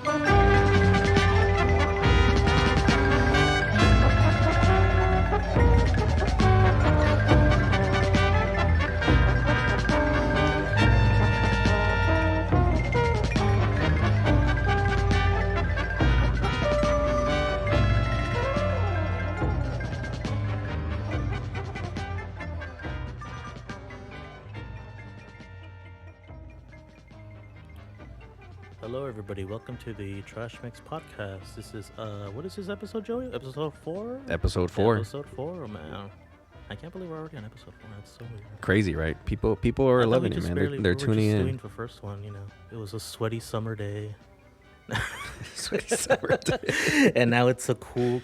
Hello, everybody. Welcome to the Trash Mix podcast. This is what is this episode, Joey? Episode 4. Episode 4. Episode 4. Oh, man, I can't believe we're already on episode 4. That's so weird. Crazy, right? People are loving it, man. They're tuning in. Doing the first one, you know. It was a sweaty summer day. Sweaty summer day. And now it's a cool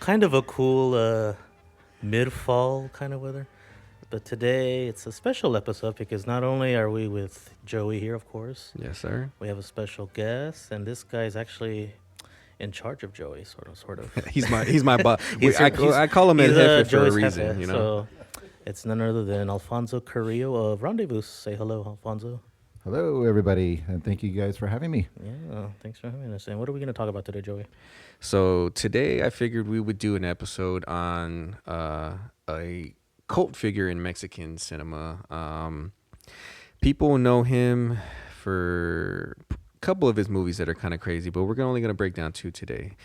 mid-fall kind of weather. But today it's a special episode because not only are we with Joey here, of course. Yes, sir. We have a special guest, and this guy is actually in charge of Joey, sort of. he's my boss. I call him Jefe for a reason, Jefe, you know. So it's none other than Alfonso Carrillo of Rendezvous. Say hello, Alfonso. Hello, everybody, and thank you guys for having me. Yeah, thanks for having us. And what are we going to talk about today, Joey? So today I figured we would do an episode on a cult figure in Mexican cinema. People know him for a couple of his movies that are kind of crazy, but we're only going to break down 2 today.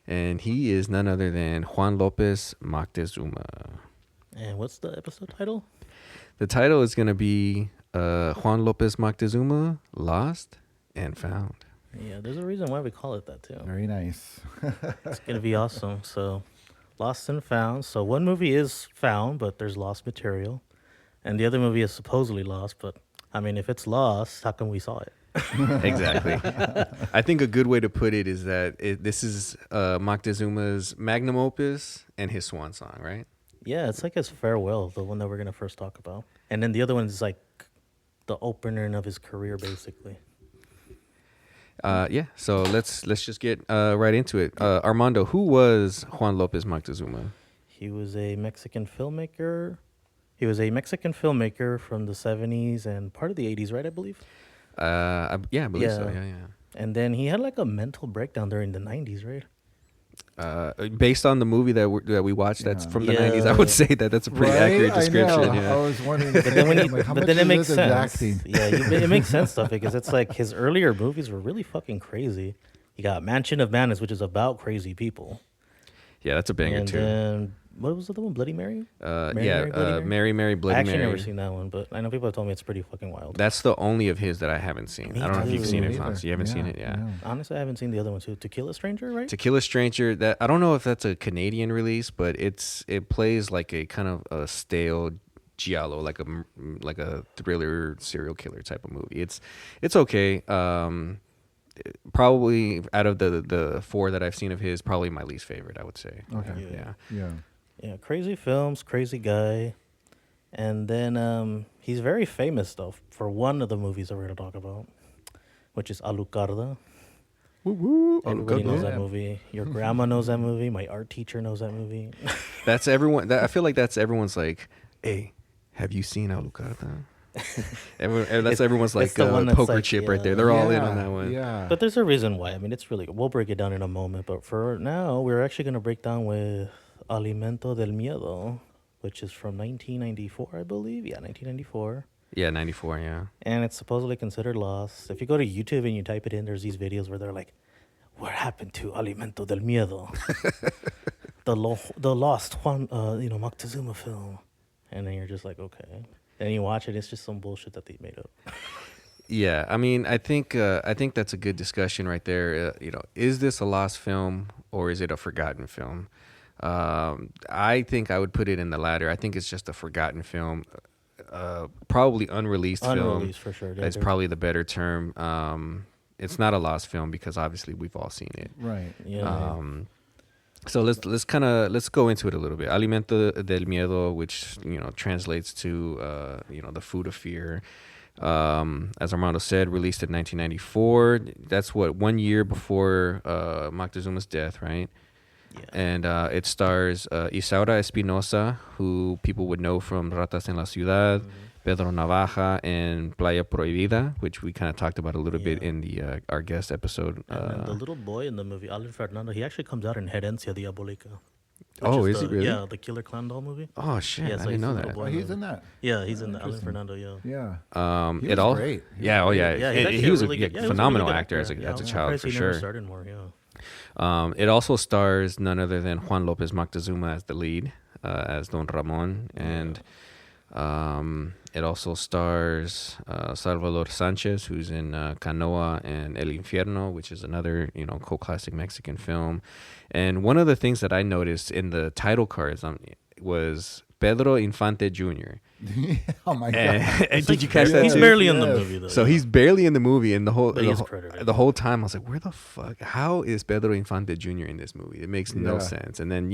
And he is none other than Juan Lopez Moctezuma. And what's the episode title? The title is going to be Juan Lopez Moctezuma, Lost and Found. Yeah, there's a reason why we call it that, too. Very nice. It's going to be awesome. So, Lost and Found. So, one movie is found, but there's lost material. And the other movie is supposedly lost, but, I mean, if it's lost, how come we saw it? Exactly. I think a good way to put it is that this is Moctezuma's magnum opus and his swan song, right? Yeah, it's like his farewell, the one that we're going to first talk about. And then the other one is like the opener of his career, basically. Yeah, so let's just get right into it. Armando, who was Juan Lopez Moctezuma? He was a Mexican filmmaker. He was a Mexican filmmaker from the 70s and part of the 80s, right, I believe? I believe so. Yeah. And then he had like a mental breakdown during the 90s, right? Based on the movie that we watched, that's from the 90s. I would say that's a pretty accurate description. I know. Yeah. I was wondering. But then it makes sense. Acting? Yeah, it makes sense stuff because it's like his earlier movies were really fucking crazy. You got Mansion of Madness, which is about crazy people. Yeah, that's a banger and too. Then what was the other one? Bloody Mary? Mary, Mary, Bloody Mary. I actually never seen that one, but I know people have told me it's pretty fucking wild. That's the only of his that I haven't seen. Me I don't know if you've seen it, either. Fonz. You haven't seen it, yeah. Honestly, I haven't seen the other one too. To Kill a Stranger, right? To Kill a Stranger. That I don't know if that's a Canadian release, but it plays like a kind of a stale giallo, like a thriller serial killer type of movie. It's okay. Probably out of the 4 that I've seen of his, probably my least favorite, I would say. Okay. Yeah, crazy films, crazy guy. And then he's very famous, though, for one of the movies that we're going to talk about, which is Alucarda. Woo-woo. Everybody knows that movie. Your grandma knows that movie. My art teacher knows that movie. That's everyone. I feel like that's everyone's like, hey, have you seen Alucarda? Everyone's like poker like, chip right there. They're all in on that one. Yeah. But there's a reason why. I mean, it's really good. We'll break it down in a moment. But for now, we're actually going to break down with Alimento Del Miedo, which is from 1994, I believe. Yeah, 1994. Yeah, 94, yeah. And it's supposedly considered lost. If you go to YouTube and you type it in, there's these videos where they're like, what happened to Alimento Del Miedo? the lost Juan, Moctezuma film. And then you're just like, okay. And you watch it, it's just some bullshit that they made up. Yeah, I mean, I think that's a good discussion right there. Is this a lost film or is it a forgotten film? I think I would put it in the latter. I think it's just a forgotten film, probably unreleased film. Unreleased for sure. That's probably the better term. It's not a lost film because obviously we've all seen it. Right. Yeah. So let's go into it a little bit. Alimento del Miedo, which translates to the food of fear. As Armando said, released in 1994. That's 1 year before Moctezuma's death, right? Yeah. And it stars Isaura Espinosa, who people would know from Ratas en la Ciudad, Pedro Navaja in Playa Prohibida, which we kind of talked about a little bit in the our guest episode. And then the little boy in the movie, Alan Fernando, he actually comes out in Herencia Diabólica. Oh, is he really? Yeah, the Killer Clown Doll movie. Oh shit! Yeah, so I didn't know that. Oh, he's in that. Yeah, he's in the Alan Fernando. Yeah. Yeah. He was all great. Yeah. Oh yeah. Yeah, He was a really good, he was phenomenal really good actor as a I'm child surprised for he never sure. started more. Yeah. It also stars none other than Juan Lopez Moctezuma as the lead, as Don Ramon, and it also stars Salvador Sanchez, who's in Canoa and El Infierno, which is another cult classic Mexican film. And one of the things that I noticed in the title cards was Pedro Infante Jr. Oh my god! And did you catch that He's too? barely in the movie though. So he's barely in the movie, and the whole credited. the whole time I was like, "Where the fuck? How is Pedro Infante Jr. in this movie? It makes no sense." And then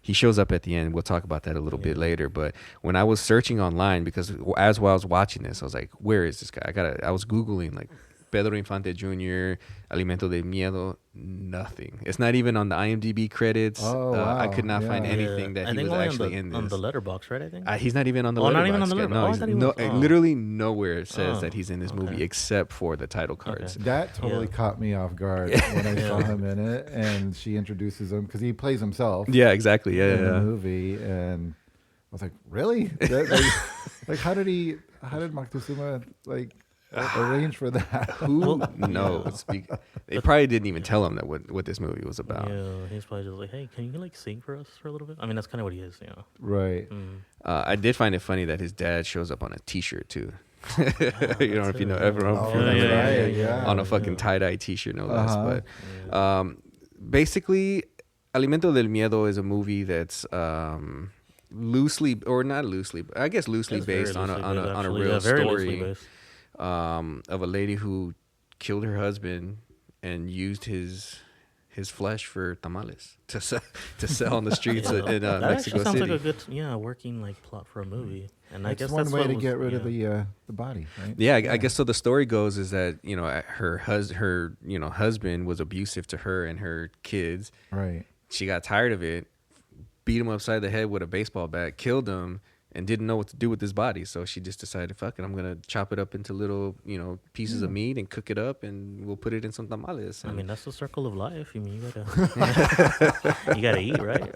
he shows up at the end. We'll talk about that a little bit later. But when I was searching online, because while I was watching this, I was like, "Where is this guy?" I was googling like Pedro Infante Jr., Alimento Del Miedo. Nothing. It's not even on the IMDb credits. Oh, wow. I could not find anything that he was actually in this. On the letterbox, right? I think. He's not even on the Oh, letterbox. not even on the letterbox. No, literally nowhere it says that he's in this movie except for the title cards. Okay. That totally caught me off guard when I saw him in it, and she introduces him because he plays himself. Yeah, exactly. In the movie, and I was like, really? Like, how did Moctezuma arrange for that? Who knows? They probably didn't even tell him that what this movie was about. Yeah, he's probably just like, hey, can you sing for us for a little bit? I mean, that's kind of what he is, Right. I did find it funny that his dad shows up on a T-shirt too. If you know, everyone on a fucking tie-dye T-shirt, no less. But basically, Alimento del Miedo is a movie that's loosely, or not loosely, but I guess loosely based on a real story of a lady who killed her husband and used his flesh for tamales to sell on the streets in that Mexico actually sounds City. like a good working plot for a movie. And I guess one that's way what to was, get rid of the body, right? Yeah, I guess so. The story goes is that her husband was abusive to her and her kids. Right. She got tired of it, beat him upside the head with a baseball bat, killed him, and didn't know what to do with his body. So she just decided, fuck it, I'm gonna chop it up into little pieces of meat and cook it up, and we'll put it in some tamales. I mean, that's the circle of life. I mean, you gotta eat, right?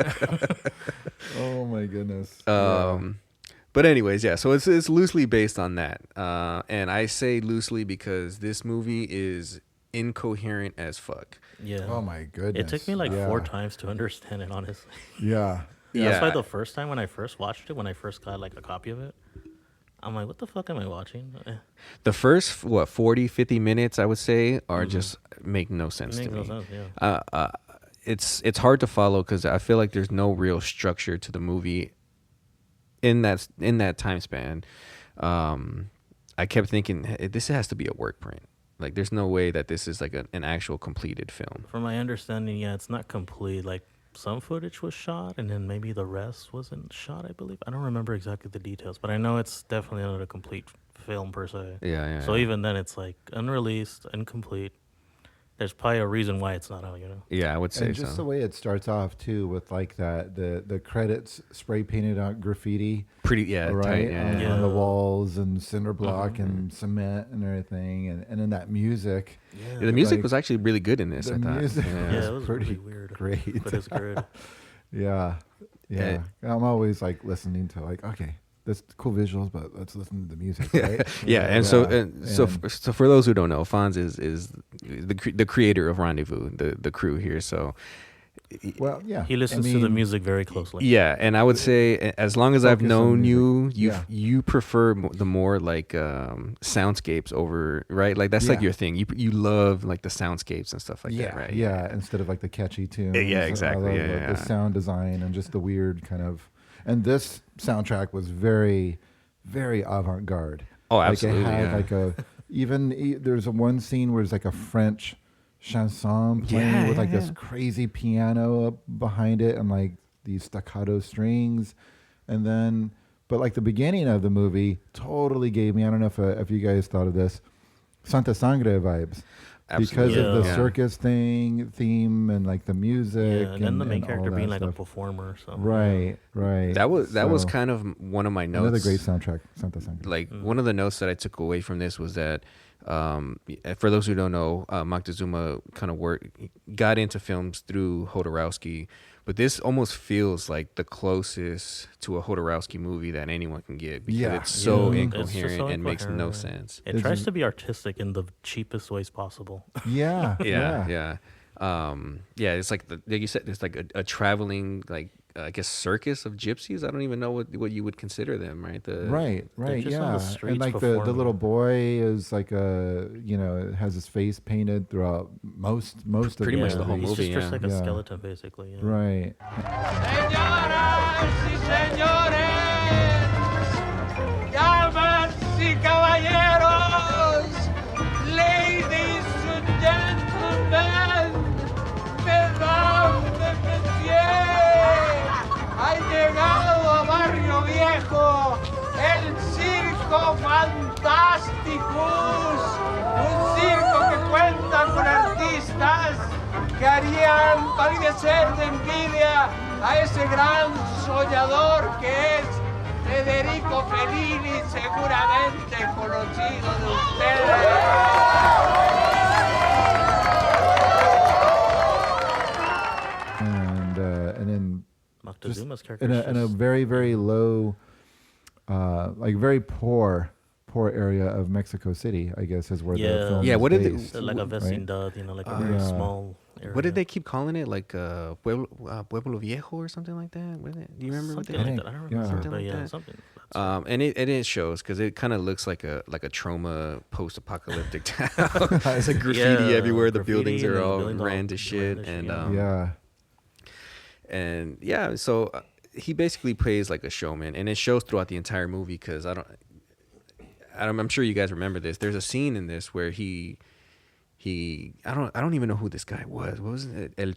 Oh my goodness. But anyways, yeah. So it's loosely based on that, and I say loosely because this movie is incoherent as fuck. Yeah. Oh my goodness. It took me 4 times to understand it, honestly. Yeah. That's why the first time when I first watched it, when I first got a copy of it, I'm like, what the fuck am I watching? The first 40, 50 minutes, I would say, are just make no sense to me. No sense, yeah. It's hard to follow because I feel like there's no real structure to the movie in that time span. I kept thinking, hey, this has to be a work print. Like, there's no way that this is like an actual completed film. From my understanding, it's not complete. Like, some footage was shot, and then maybe the rest wasn't shot, I believe. I don't remember exactly the details, but I know it's definitely not a complete film per se. Yeah. So even then, it's unreleased, incomplete. There's probably a reason why it's not out, Yeah, I would say and just the way it starts off too, with the credits spray painted on graffiti, pretty right, tight, on the walls and cinder block and cement and everything, and then that music. Yeah, the music was actually really good in this. I thought. Music it was pretty really weird, great, but it's good. Yeah. I'm always listening to okay, that's cool visuals, but let's listen to the music, right? So for those who don't know, Fonz is the creator of Rendezvous, the crew here. So, well, yeah, he listens to the music very closely. Yeah, and I would say as long as I've known you prefer the more soundscapes over, right? Like that's your thing. You love the soundscapes and stuff like that, right? Yeah, instead of the catchy tunes. Yeah, exactly. I love the sound design and just the weird kind of. And this soundtrack was very, very avant-garde. Oh, absolutely. It had there's one scene where there's a French chanson playing with this crazy piano up behind it and these staccato strings, and then but the beginning of the movie totally gave me, I don't know if you guys thought of this, Santa Sangre vibes. because of the Yeah. circus theme and like the music. Yeah, and then the main all character that being like a stuff. performer. So Right. That was So, kind of one of my notes. another great soundtrack. Santa Sangre. Like one of the notes that I took away from this was that for those who don't know, Moctezuma kind of got into films through Jodorowsky, but this almost feels like the closest to a Jodorowsky movie that anyone can get because Yeah. it's so Yeah. It's just incoherent so and makes no incoherent. sense. It tries to be artistic in the cheapest ways possible. Yeah. Yeah. It's like like you said, it's like a traveling I guess circus of gypsies. I don't even know what you would consider them, right? Right, just on yeah. the streets And like the performing. little boy is like has his face painted throughout most of Pretty the much the whole He's movie, just dressed like a yeah. skeleton, basically. Yeah. Right. Señoras y señores, damas y caballeros, ladies and gentlemen, mesdames et messieurs, ha llegado a Barrio Viejo el Circo Fantasticus, un circo que cuenta con artistas que harían palidecer de envidia a ese gran soñador que es Federico Fellini, seguramente conocido de And then Moctezuma's character. in a very, very low, like very poor area of Mexico City, I guess, is where the Yeah. film Yeah, is what did they- based, like a right? vecindad, like a very Yeah. small area. What did they keep calling it? Like Pueblo Viejo or something like that? What is it? Do you remember what Something they? like that. I don't remember. Yeah. But Something like yeah, that. something. And it shows because it kind of looks like a trauma post-apocalyptic town. It's like graffiti Yeah, everywhere. The graffiti buildings and are the all buildings all ran to shit, ran to and shit, Yeah. so he basically plays like a showman, and it shows throughout the entire movie because I'm sure you guys remember this. There's a scene in this where I don't even know who this guy was. What was it? What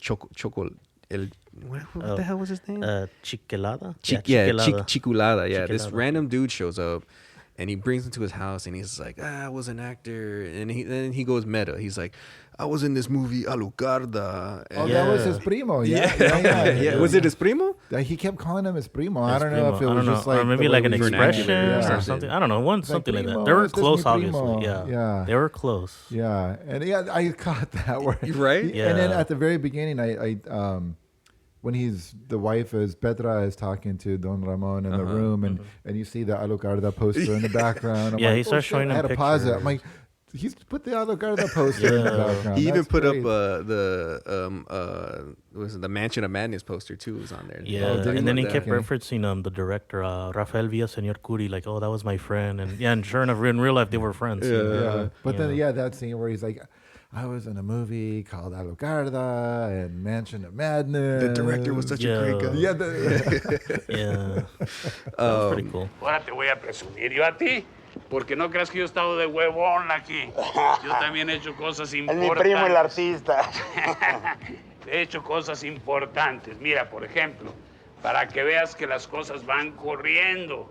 the hell was his name? Chiquelada? Chiculada. Yeah, this Chiquelada. random dude shows up, and he brings him to his house, and he's like, I was an actor, and then he goes meta. He's like, I was in this movie Alucarda. Oh, And that was Yeah. his primo. Yeah. Was it his primo? He kept calling him his primo. I His don't know if it primo. I was don't just know. like Or maybe the like way an we expression vernacular or or something. something. I don't know. Like, Something like that. primo, They were este es close, mi obviously. primo. Yeah. Yeah. They were close. Yeah, and I caught that word. Right? And then Yeah. at the very beginning, I when the wife is Petra is talking to Don Ramon in the room, and you see the Alucarda poster in the background. I'm Yeah, like, he starts shit, showing I had him to pause it. I'm pictures. like, he's put the Alucarda poster in the Yeah. background. He even That's put up great. was it the Mansion of Madness poster too was on there. Yeah, did he? and then he Okay. kept referencing the director, Rafael Villaseñor Curi, like, oh, that was my friend. And sure enough, in real life, they were friends. you know? Yeah, but then Yeah. that scene where he's like, I was in a movie called Alucarda and Mansion of Madness. The director was such Yeah. a great guy. Yeah, Yeah. That was pretty cool. Ahora te voy a presumir yo a ti, porque no creas que yo he estado de huevón aquí. Yo también he hecho cosas Es importantes. mi primo el artista. He hecho cosas importantes. Mira, por ejemplo, para que veas que las cosas van corriendo.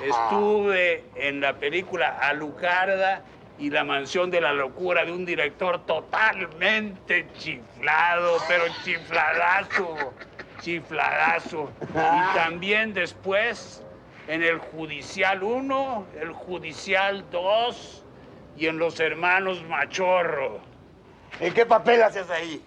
Estuve en la película Alucarda y la mansión de la locura de un director totalmente chiflado, pero chifladazo, chifladazo. Y también después en el Judicial 1, el Judicial 2 y en Los Hermanos Machorro. ¿En qué papel haces ahí?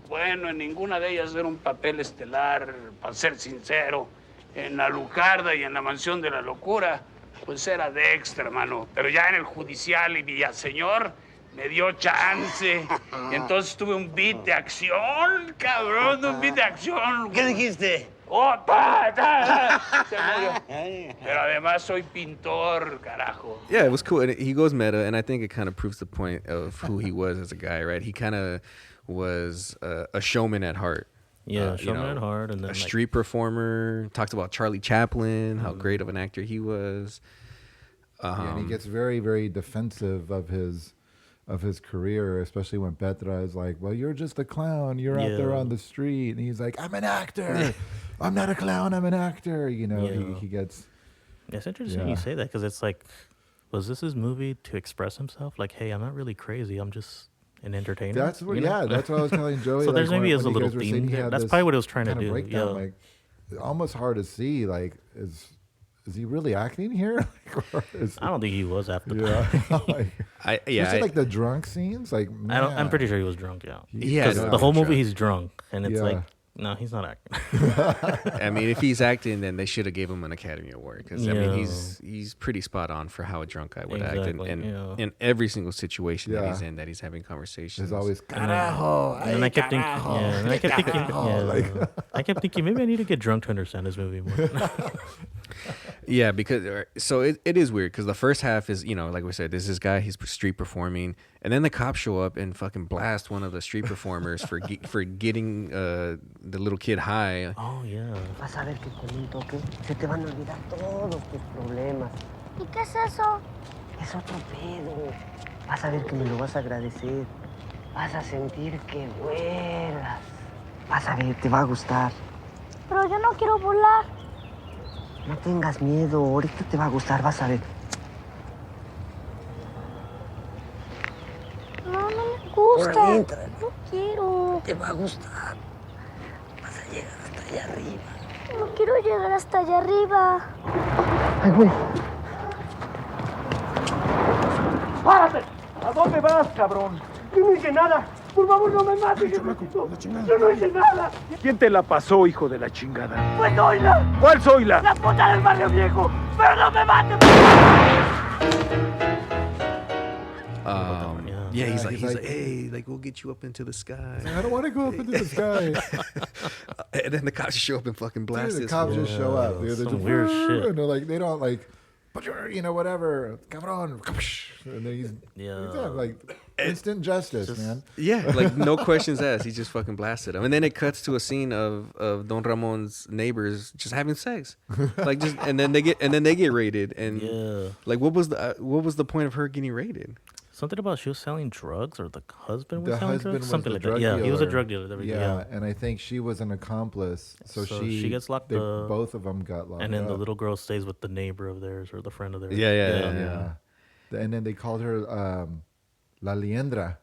Bueno, en ninguna de ellas era un papel estelar, para ser sincero. En la Lucarda y en la Mansión de la Locura, pues era de extra, hermano. Pero ya en el Judicial y Villaseñor me dio chance. Y entonces tuve un beat de acción, cabrón, un beat de acción. ¿Qué dijiste? ¡Oh, ta, ta, ta! Se murió. Pero además soy pintor, carajo. Yeah, it was cool. And he goes meta, and I think it kind of proves the point of who he was as a guy, right? He kind of was a showman at heart. Yeah, showman at heart, and then a like, street performer. Talks about Charlie Chaplin, how great of an actor he was. and he gets very, very defensive of his career, especially when Petra is like, "Well, you're just a clown. You're out there Yeah. on the street," and he's like, "I'm an actor. I'm not a clown. I'm an actor." You know, Yeah. he gets. It's interesting Yeah. you say that because it's like, was this his movie to express himself? Like, hey, I'm not really crazy. I'm just an entertainer. That's what. you know? Yeah, that's what I was telling Joey. So like, there's maybe when a you little guys were saying theme he there. had That's this probably what he was trying to kind of do. breakdown, Yeah. like almost hard to see. Like, is he really acting here? Or is I don't think he was after that. yeah, like, especially I like the drunk scenes. Like, man, I'm pretty sure he was drunk. Yeah. Yeah, Because no, the whole for movie sure. he's drunk, and it's Yeah. like, no, he's not acting. I mean, if he's acting, then they should have gave him an Academy Award because I mean, Yeah. he's pretty spot on for how a drunk guy would act, Exactly, and yeah. in every single situation that Yeah. he's in, that he's having conversations. there's always And then I kept thinking, and I kept thinking, I kept thinking, maybe I need to get drunk to understand this movie more. Yeah, because so it is weird because the first half is, like we said, there's this guy, he's street performing, and then the cops show up and fucking blast one of the street performers for getting the little kid high. Oh yeah. Vas a ver que con un toque se te van a olvidar todos tus problemas. ¿Y qué es eso? Es otro pedo. Vas a ver que me lo vas a agradecer. Vas a sentir que vuelas. Vas a ver, te va a gustar. Pero yo no quiero volar. No tengas miedo, ahorita te va a gustar, vas a ver. No, no me gusta. Órale, entra. No quiero. Te va a gustar. Vas a llegar hasta allá arriba. No quiero llegar hasta allá arriba. Ay, güey. ¡Párate! ¿A dónde vas, cabrón? Yo no hice nada. Por favor, no me mates, Jesucristo. Yo no hice nada. ¿Quién te la pasó, hijo de la chingada? Pues Zoila. ¿Cuál Zoila? La puta del barrio viejo. Pero no me mates. Yeah, he's he's like, like, hey, like we'll get you up into the sky, I don't want to go up into the sky. and then the cops show up and fucking blast Dude, the this cops fool. just show up. Dude. They're some just, weird shit. And they're like, they don't like, whatever, cabron. And then he's Yeah. like instant justice, man. Yeah, like no questions asked. He just fucking blasted him, and then it cuts to a scene of Don Ramon's neighbors just having sex, like just, and then they get raided, and Yeah. like what was the point of her getting raided? Something about she was selling drugs, or the husband was The selling husband drugs. was Something the like that. drug Yeah, he was a dealer. drug dealer. There we go. Yeah, and I think she was an accomplice. So she gets locked they, up. Both of them got locked And then up. the little girl stays with the neighbor of theirs or the friend of theirs. Yeah. And then they called her La Liendra.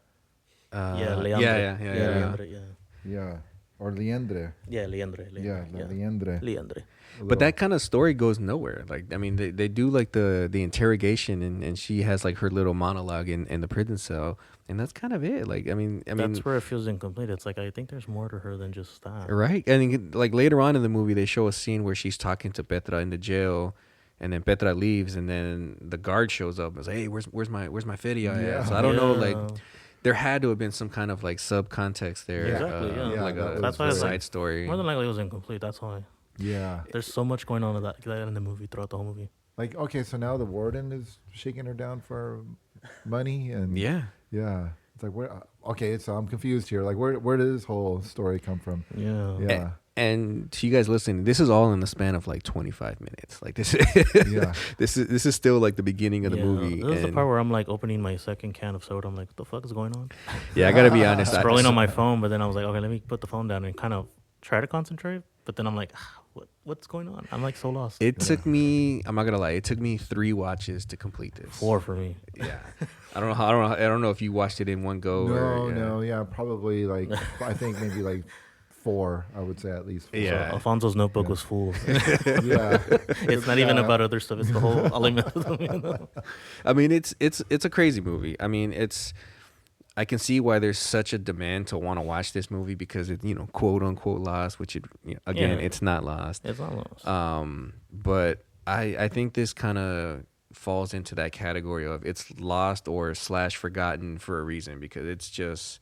Yeah, Leandre. yeah. Leandre, yeah. Yeah. Or Liendre. Yeah, Leandre. Yeah, La Liendre. Leandre. But that kind of story goes nowhere. Like, I mean, they do like the interrogation, and she has like her little monologue in the prison cell, and that's kind of it. Like, I mean, That's where it feels incomplete. It's like, I think there's more to her than just that. right? And like later on in the movie, they show a scene where she's talking to Petra in the jail, and then Petra leaves, and then the guard shows up and is like, "Hey, where's my feria?" Yeah. So I don't know, like. Yeah. There had to have been some kind of like subcontext there, Exactly, yeah. like Yeah, a that's why it's side like, story. More than likely, it was incomplete. That's why. Yeah. There's so much going on in that in the movie throughout the whole movie. Like, okay, so now the warden is shaking her down for money. And Yeah. Yeah. It's like, where? Okay, so I'm confused here. Like, where did this whole story come from? Yeah. Yeah. And to you guys listening, this is all in the span of like 25 minutes. Like this, Yeah. this is still like the beginning of the movie. This is the and- part where I'm like opening my second can of soda. I'm like, what the fuck is going on? yeah, I gotta be honest. Scrolling on my phone, but then I was like, okay, let me put the phone down and kind of try to concentrate. But then I'm like, what's going on? I'm like so lost. It took me. I'm not gonna lie. It took me 3 watches to complete this. 4 for me. Yeah. I don't know if you watched it in one go. No, probably like, I think maybe like 4, I would say at least 4. Yeah. So Alfonso's notebook was full. Yeah. It's not even about other stuff. It's the whole Alimento Del Miedo. I mean, it's a crazy movie. I mean, I can see why there's such a demand to want to watch this movie because it, quote unquote lost, which again, Yeah. it's not lost. It's not lost. But I think this kind of falls into that category of it's lost or / forgotten for a reason because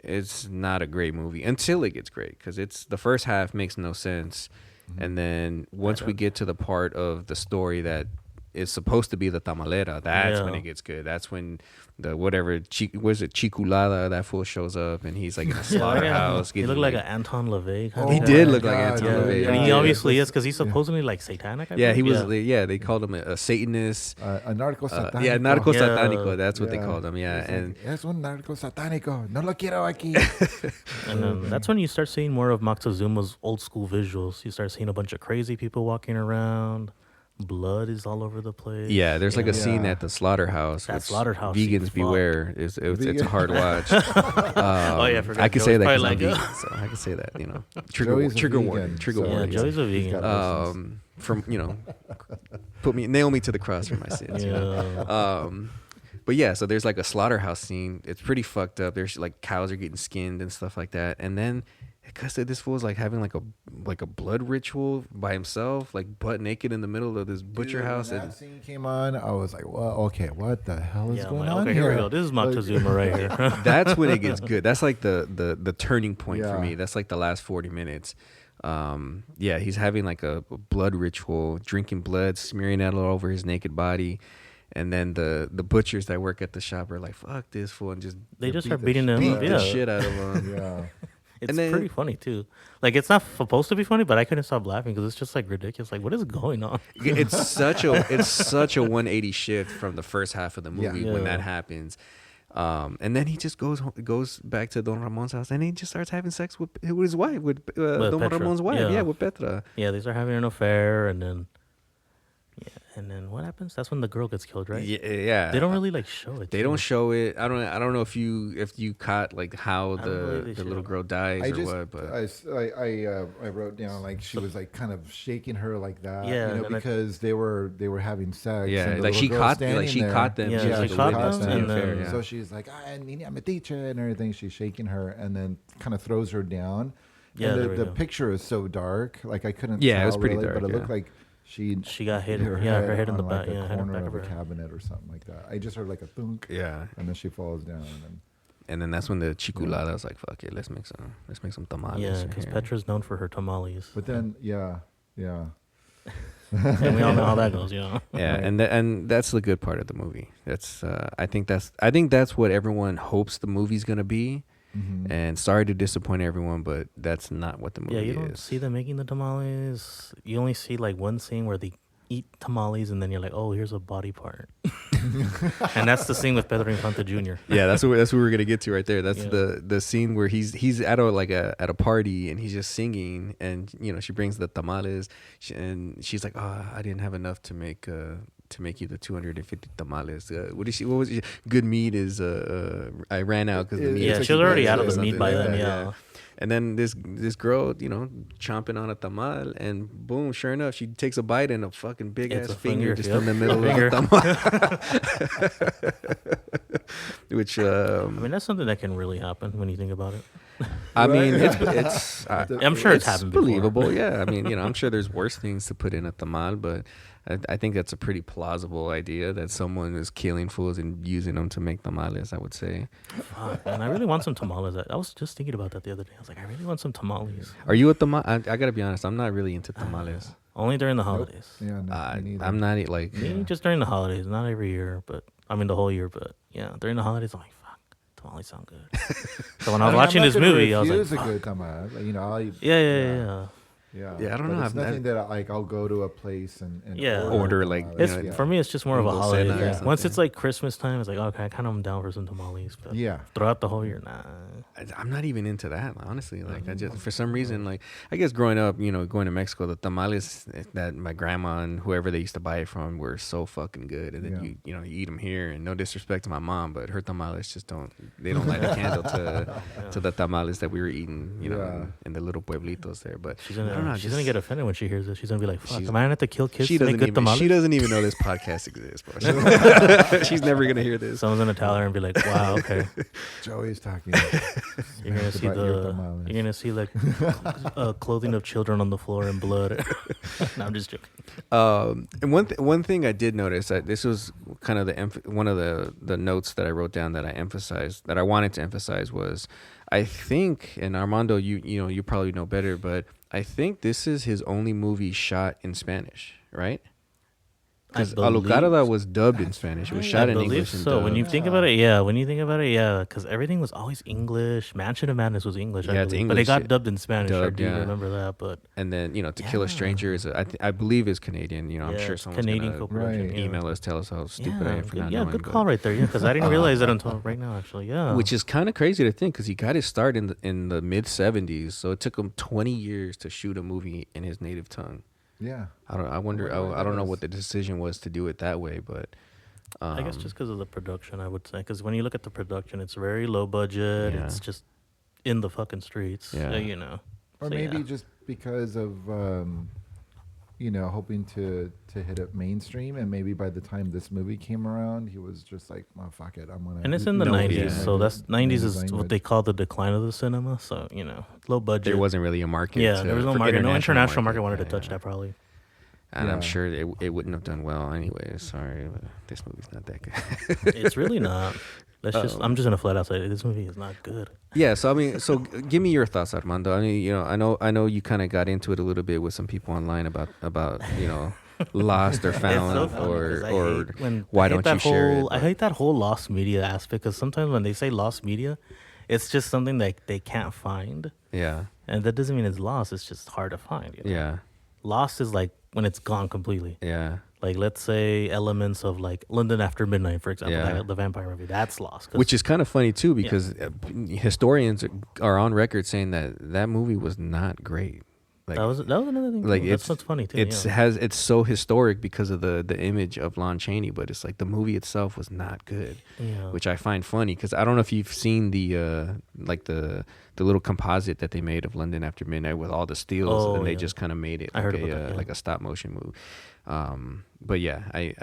it's not a great movie until it gets great because the first half makes no sense. And then once we get to the part of the story that is supposed to be the tamalera, that's when it gets good. That's when the Chiculada, that fool shows up and he's like in a slaughterhouse. He looked like an Anton LaVey. He did look like Anton God, LaVey. yeah. And he Yeah. obviously is because he's supposedly like satanic. I Yeah, he believe. was. Yeah, they called him a Satanist. A narco satánico. Yeah, narco Yeah. satánico. That's what they Yeah. called him. Yeah, It's and like, es un narco satánico. No lo quiero aquí. And then that's when you start seeing more of Moctezuma's old school visuals. You start seeing a bunch of crazy people walking around, blood is all over the place. Yeah, there's like a scene at the slaughterhouse. That which slaughterhouse Vegans scene, beware. It's a hard watch. Oh yeah, I forgot. I can say that because I'm Joey's probably vegan, so I can say that. Joey's a Trigger vegan, warning. Trigger so- Yeah, warning. Joey's a He's vegan. got lessons. From nail me to the cross for my sins. You know? Yeah. But yeah, so there's like a slaughterhouse scene. It's pretty fucked up. There's like cows are getting skinned and stuff like that. And then because this fool's like having like a blood ritual by himself, like butt naked in the middle of this butcher Dude, house. when And that scene came on, I was like, "Well, okay, what the hell is Yeah, I'm going like, on okay, here we go. This is Moctezuma right here. that's when it gets good. That's like the turning point for Yeah. me. That's like the last 40 minutes. Yeah, he's having like a blood ritual, drinking blood, smearing it all over his naked body. And then the butchers that work at the shop are like, "Fuck this fool," and just They just beat start the beating him beat up. the Yeah. shit out of him. Yeah. It's And then- pretty funny too. Like it's not supposed to be funny, but I couldn't stop laughing because it's just like ridiculous. Like what is going on? It's such a 180 shift from the first half of the movie Yeah. when Yeah. that happens. And then he just goes back to Don Ramon's house and he just starts having sex with his wife, with Don Petra. Ramon's wife, Yeah. yeah, with Petra. Yeah, they start having an affair, and then what happens? That's when the girl gets killed, right? Yeah. They don't really like show it. They too. don't show it. I don't know if you caught like how I don't believe they the should. little girl dies I or just what, but I wrote down like she was like kind of shaking her like that, Yeah, you know, and I- because they were having sex. yeah, and the like little she girl caught standing she there. caught them. Yeah, She was she like a caught witness them, to the and affair, then- yeah. So she's like, I'm a teacher and everything. She's shaking her and then kind of throws her down. Yeah, and there we the go. picture is so dark, like I couldn't. Yeah, it tell was pretty really, dark, but it yeah. looked like she got hit. her Yeah, her head in the on, back. like Yeah, a head in the corner back of of a her head. cabinet or something like that. I just heard like a thunk, Yeah. and then she falls down. And then that's when the chiculada was like, "Fuck it, let's make some tamales." Yeah, in because here. Petra's known for her tamales. But then, yeah. And we all know how that goes. Yeah. Yeah, Right. and that's the good part of the movie. That's I think that's what everyone hopes the movie's gonna be. Mhm. And sorry to disappoint everyone, but that's not what the movie Yeah, you don't is. see them making the tamales. You only see like one scene where they eat tamales, and then you're like, oh, here's a body part. And that's the scene with Pedro Infante Jr. Yeah, that's what we're gonna get to right there. That's Yeah. the scene where he's at a party and he's just singing, and she brings the tamales, and she's like, "Oh, I didn't have enough to make you the 250 tamales. What was it? Good meat is I ran out because the meat. Yeah, is she was already out of the something meat by like then. that, Yeah. And then this girl, chomping on a tamal, and boom, sure enough, she takes a bite and a fucking big It's ass a finger finger, just yep. in the middle Finger. of the tamal. Which I mean, that's something that can really happen when you think about it. I mean, it's I'm sure it's happened before. believable. Yeah, I mean, I'm sure there's worse things to put in a tamal, but I think that's a pretty plausible idea that someone is killing fools and using them to make tamales. I would say. Fuck, man, I really want some tamales. I was just thinking about that the other day. I was like, I really want some tamales. Are you a tamal? I gotta be honest. I'm not really into tamales. Only during the holidays. Yeah, no, me neither. I'm not like. Me, just during the holidays, not every year, but I mean the whole year. But yeah, during the holidays, I'm like, fuck, tamales sound good. So when I was watching this movie, I was like, a fuck. good tamal. Yeah. Yeah, I don't but know. It's nothing that I'll go to a place and Yeah. Order, like, tamales. It's You know, for me, it's just more of a Mango holiday. cena or Yeah. Once something. it's like Christmas time, it's like okay, I kind of am down for some tamales. But Yeah. throughout the whole year, nah. I'm not even into that, honestly. Like, I just, for some reason, like, I guess growing up, going to Mexico, the tamales that my grandma and whoever they used to buy it from were so fucking good. And then you eat them here, and no disrespect to my mom, but her tamales just don't light a candle to the tamales that we were eating, in the little pueblitos there. But She's I don't know, gonna just- get offended when she hears this. She's gonna be like, "Fuck, She's- am I gonna have to kill kids She to make doesn't good even. tamales?" She doesn't even know this podcast exists, bro. She's never gonna hear this. Someone's gonna tell her and be like, "Wow, okay." Joey's talking. You're gonna see like clothing of children on the floor and blood. No, I'm just joking. And one thing I did notice that this was kind of one of the notes that I wrote down that I wanted to emphasize was, I think, and Armando, you probably know better, but I think this is his only movie shot in Spanish, right? Because Alucarda was dubbed in Spanish. It was shot in English. And So dubbed. when you think about it, yeah, because everything was always English. Mansion of Madness was English, I Yeah, it's believe, but it English, got yeah. dubbed in Spanish. I Dubbed, do yeah. remember that, but And then To Kill a Stranger is I believe is Canadian. I'm yeah, sure it's someone's Canadian gonna co-production. Right. Yeah. email us, tell us how stupid I am for not yeah, knowing. good but- call right there. Yeah, because I didn't realize it until right now. Actually, yeah. Which is kind of crazy to think, because he got his start in the mid 70s, so it took him 20 years to shoot a movie in his native tongue. Yeah. I wonder. I don't know what the decision was to do it that way, but I guess just because of the production, I would say. Because when you look at the production, it's very low budget. Yeah. It's just in the fucking streets. Yeah. You know. Or So, maybe yeah. just because of, hoping to hit it mainstream. And maybe by the time this movie came around, he was just like, oh, fuck it. I'm going to. And it's in the 90s. So that's 90s is what they call the decline of the cinema. So, low budget. there wasn't really a market. Yeah, there was no market. No international market wanted to Yeah, touch yeah. that probably. And I'm Yeah. sure it wouldn't have done well anyway. Sorry, but this movie's not that good. It's really not. I'm just gonna flat out say this movie is not good. Yeah, so I mean, give me your thoughts, Armando. I mean, I know you kind of got into it a little bit with some people online about lost or found, It's so funny 'cause I or hate when- why I hate don't you that share it? I hate that whole lost media aspect because sometimes when they say lost media, it's just something that they can't find, Yeah, and that doesn't mean it's lost. It's just hard to find. yeah, Lost is like when it's gone completely. yeah. Like let's say elements of like London After Midnight, for example, Yeah. the vampire movie. That's lost. 'Cause- Which is kind of funny too, because historians are on record saying that movie was not great. Like, that was another thing. like Too. That's what's funny too. it's it's so historic because of the image of Lon Chaney, but it's like the movie itself was not good, Yeah. which I find funny because I don't know if you've seen the little composite that they made of London After Midnight with all the steals, Oh, and they yeah. just kind of made it I like heard about that, yeah. like a stop motion movie. But yeah, I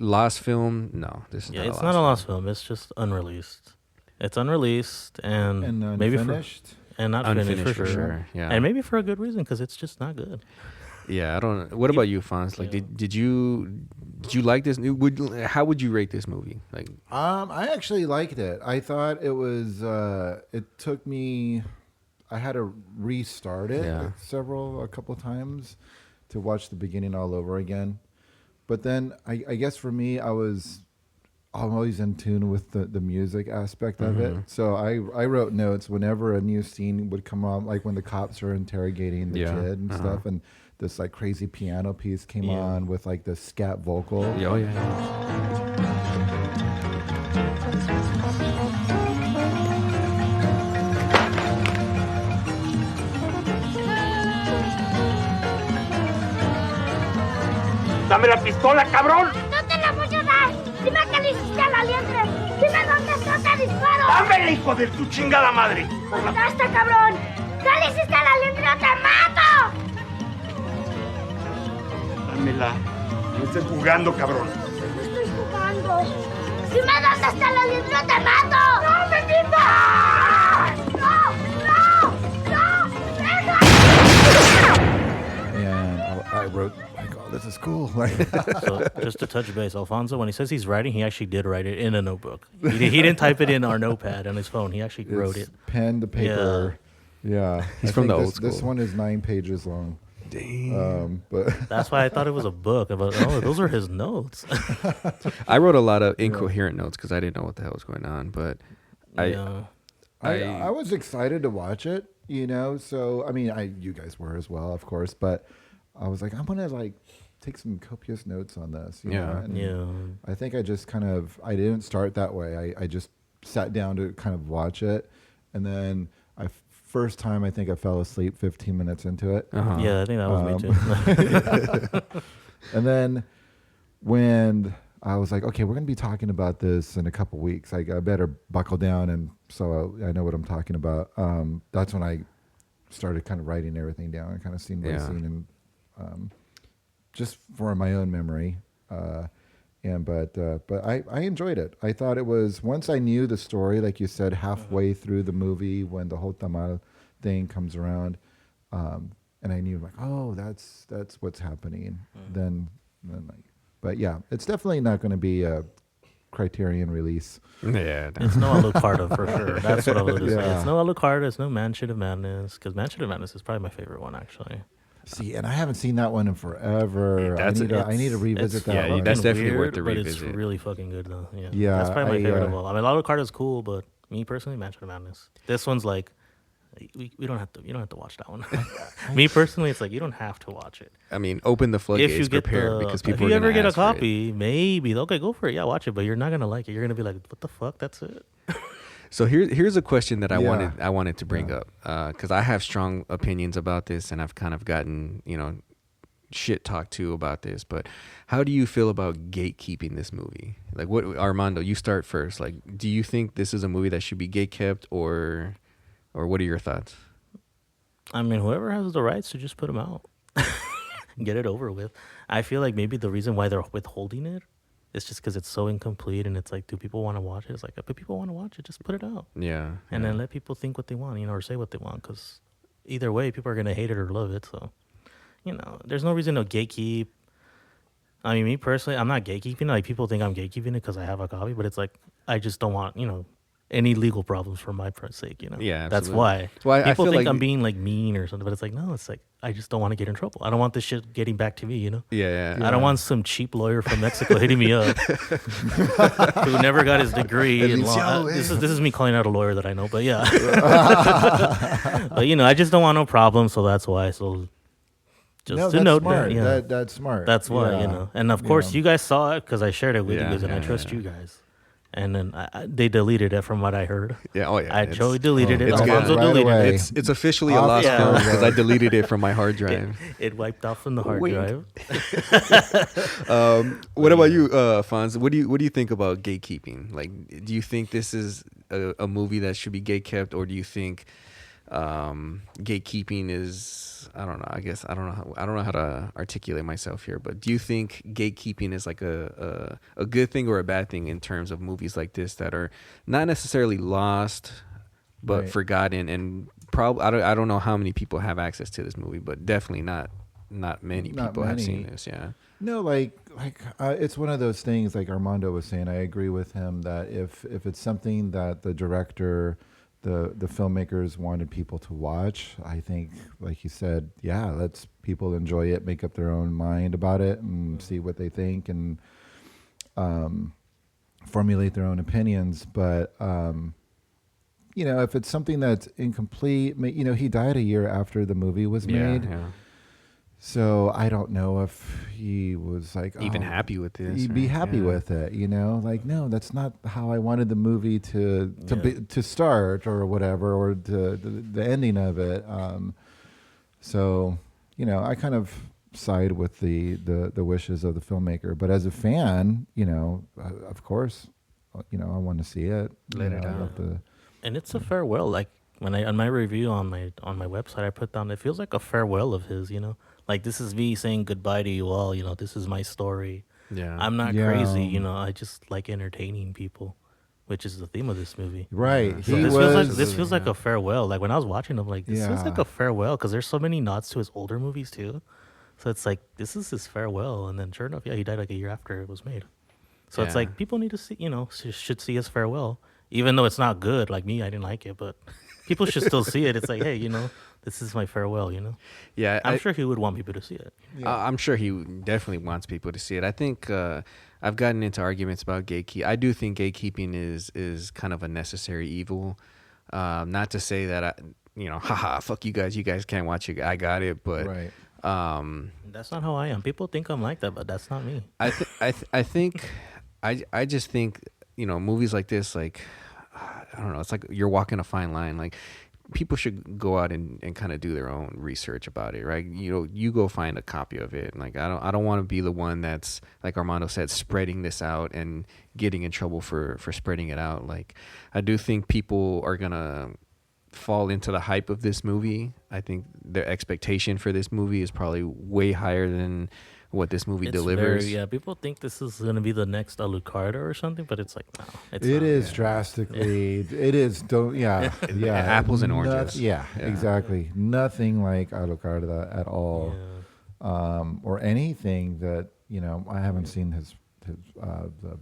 lost film. No, this is Yeah, not it's a not a lost lost film. It's just unreleased. It's unreleased and, And maybe unfinished. not Unfinished finished for sure, yeah. and maybe for a good reason because it's just not good. Yeah, I don't. What about you, Fonz? Like, did you like this? How would you rate this movie? Like, I actually liked it. I thought it was. It took me. I had to restart it Yeah. a couple times to watch the beginning all over again. But then I guess for me, I'm always in tune with the music aspect of it. So I wrote notes whenever a new scene would come on, like when the cops are interrogating the Yeah. kid and stuff, and this like crazy piano piece came Yeah. on with like the scat vocal. oh yeah. ¡Dame la pistola, cabrón! ¡No te la voy a dar! ¡Dime qué le hiciste a la liendre! ¡Dime dónde está, te disparo! ¡Dámela, hijo de tu chingada madre! ¡Basta, cabrón! ¿Qué le hiciste a la liendre o te mato! Dámela. No estés jugando, cabrón. No estoy jugando. ¡Dime dónde está la liendre o te mato! ¡No, Pepito! ¡No! ¡No! ¡No! ¡Deja! And I wrote like, "Oh, this is cool." So just to touch base, Alfonso, when he says he's writing, he actually did write it in a notebook. He didn't type it in our notepad on his phone. He actually wrote it. Pen to paper. Yeah, He's I from think the old This school. one is 9 pages long. Damn. But That's why I thought it was a book. About those are his notes. I wrote a lot of incoherent notes because I didn't know what the hell was going on. But Yeah. I was excited to watch it. So I mean, you guys were as well, of course. But I was like, I'm gonna like take some copious notes on this. Yeah. And Yeah. I think I just I didn't start that way. I just sat down to kind of watch it, and then first time I think I fell asleep 15 minutes into it. Uh-huh. Yeah, I think that was me too. And then when I was like, okay, we're going to be talking about this in a couple weeks, I better buckle down, and so I know what I'm talking about. That's when I started kind of writing everything down and kind of seeing what I've seen, and just for my own memory. But I enjoyed it. I thought it was, once I knew the story, like you said, halfway through the movie when the whole tamal thing comes around, and I knew like, oh, that's what's happening. Then like, but yeah, it's definitely not going to be a Criterion release. Yeah. It's no Alucarda for sure. That's what I was going to say. Yeah. It's no Alucarda. It's no Mansion of Madness. Because Mansion of Madness is probably my favorite one, actually. See, and I haven't seen that one in forever. Yeah, I need to revisit that one. that's fucking definitely worth the but revisit. it's really fucking good, though. Yeah. Yeah, That's probably my favorite I, of all. I mean, Alucarda is cool, but me personally, Mansion of Madness. This one's like, we don't have to. You don't have to watch that one. Me personally, it's like you don't have to watch it. I mean, open the floodgates, If you get prepare because people if you are ever gonna get a ask for it. copy, maybe okay, go for it. Yeah, watch it, but you're not gonna like it. You're gonna be like, what the fuck? That's it. So here's a question that I Yeah. wanted to bring up because I have strong opinions about this, and I've kind of gotten shit talk too about this, but how do you feel about gatekeeping this movie? Like, what, Armando, you start first. Like, do you think this is a movie that should be gatekept, or what are your thoughts? I mean, whoever has the rights to just put them out, get it over with. I feel like maybe the reason why they're withholding it is just because it's so incomplete, and it's like, do people want to watch it? It's like, if people want to watch it, just put it out. Yeah. And then let people think what they want, you know, or say what they want, because either way, people are going to hate it or love it. So, you know, there's no reason to gatekeep. I mean, me personally, I'm not gatekeeping. Like, people think I'm gatekeeping it because I have a copy, but it's like, I just don't want, you know, any legal problems for my sake, you know? Yeah, that's absolutely. why. Well, I people feel think like I'm being like mean or something, but it's like, no, it's like, I just don't want to get in trouble. I don't want this shit getting back to me, you know? Yeah. I don't want some cheap lawyer from Mexico hitting me up who never got his degree in law. This is me calling out a lawyer that I know, but yeah. But, you know, I just don't want no problem, so that's why. So just No, to that's note smart. that, yeah. That's smart. That's why, Yeah. you know. And of course, you guys saw it because I shared it with you Yeah, guys, and I yeah, trust yeah. you guys. And then they deleted it from what I heard. Yeah. Oh yeah. I totally deleted it. it's good. Alfonso Right deleted away. it. It's officially a Off lost the film road. because I deleted it from my hard drive. It wiped off from the hard Wink. drive. What about you, Fonz? What do you think about gatekeeping? Like, do you think this is a movie that should be gatekept, or do you think gatekeeping is, I don't know. I guess I don't know how to articulate myself here. But do you think gatekeeping is like a good thing or a bad thing in terms of movies like this that are not necessarily lost but Right. forgotten, and probably I don't know how many people have access to this movie, but definitely not many Not people have many. seen this. Yeah. No, it's one of those things. Like Armando was saying, I agree with him that if it's something that the director, the filmmakers wanted people to watch, I think, like he said, yeah, let's people enjoy it, make up their own mind about it, and see what they think, and formulate their own opinions. But you know, if it's something that's incomplete, you know, he died a year after the movie was made. Yeah. So I don't know if he was like Even happy with this. He'd be right? happy Yeah. with it, you know. Like, no, that's not how I wanted the movie to start or whatever, or the ending of it. So, you know, I kind of side with the wishes of the filmmaker. But as a fan, you know, of course, you know, I want to see it. Let You it know, I'd out. love to- And it's a farewell. Like, when on my review on my website, I put down, it feels like a farewell of his, you know. Like, this is me saying goodbye to you all. You know, this is my story. Yeah. I'm not Yeah. crazy. You know, I just like entertaining people, which is the theme of this movie. Right. So He this feels like a farewell. Like, when I was watching, I'm like, this feels Yeah. like a farewell, because there's so many nods to his older movies too. So it's like, this is his farewell. And then sure enough, yeah, he died like a year after it was made. So it's Yeah. like, people need to see, you know, should see his farewell, even though it's not good. Like me, I didn't like it, but people should still see it. It's like, hey, you know, this is my farewell, you know. Yeah. I'm sure he would want people to see it. I'm sure he definitely wants people to see it. I think I've gotten into arguments about gatekeeping. I do think gatekeeping is kind of a necessary evil. Not to say that haha, fuck you guys can't watch it. I got it, but Right. That's not how I am. People think I'm like that, but that's not me. I just think, you know, movies like this, like, I don't know, it's like you're walking a fine line. Like, people should go out and kind of do their own research about it, right? You know, you go find a copy of it. Like, I don't want to be the one that's, like Armando said, spreading this out and getting in trouble for spreading it out. Like, I do think people are gonna fall into the hype of this movie. I think their expectation for this movie is probably way higher than what this movie delivers. Yeah, people think this is going to be the next Alucarda or something, but it's like, no, it's It not. is drastically. It is. Yeah. Apples and oranges. Yeah, exactly. Nothing like Alucarda at all, or anything that, you know. I haven't seen his the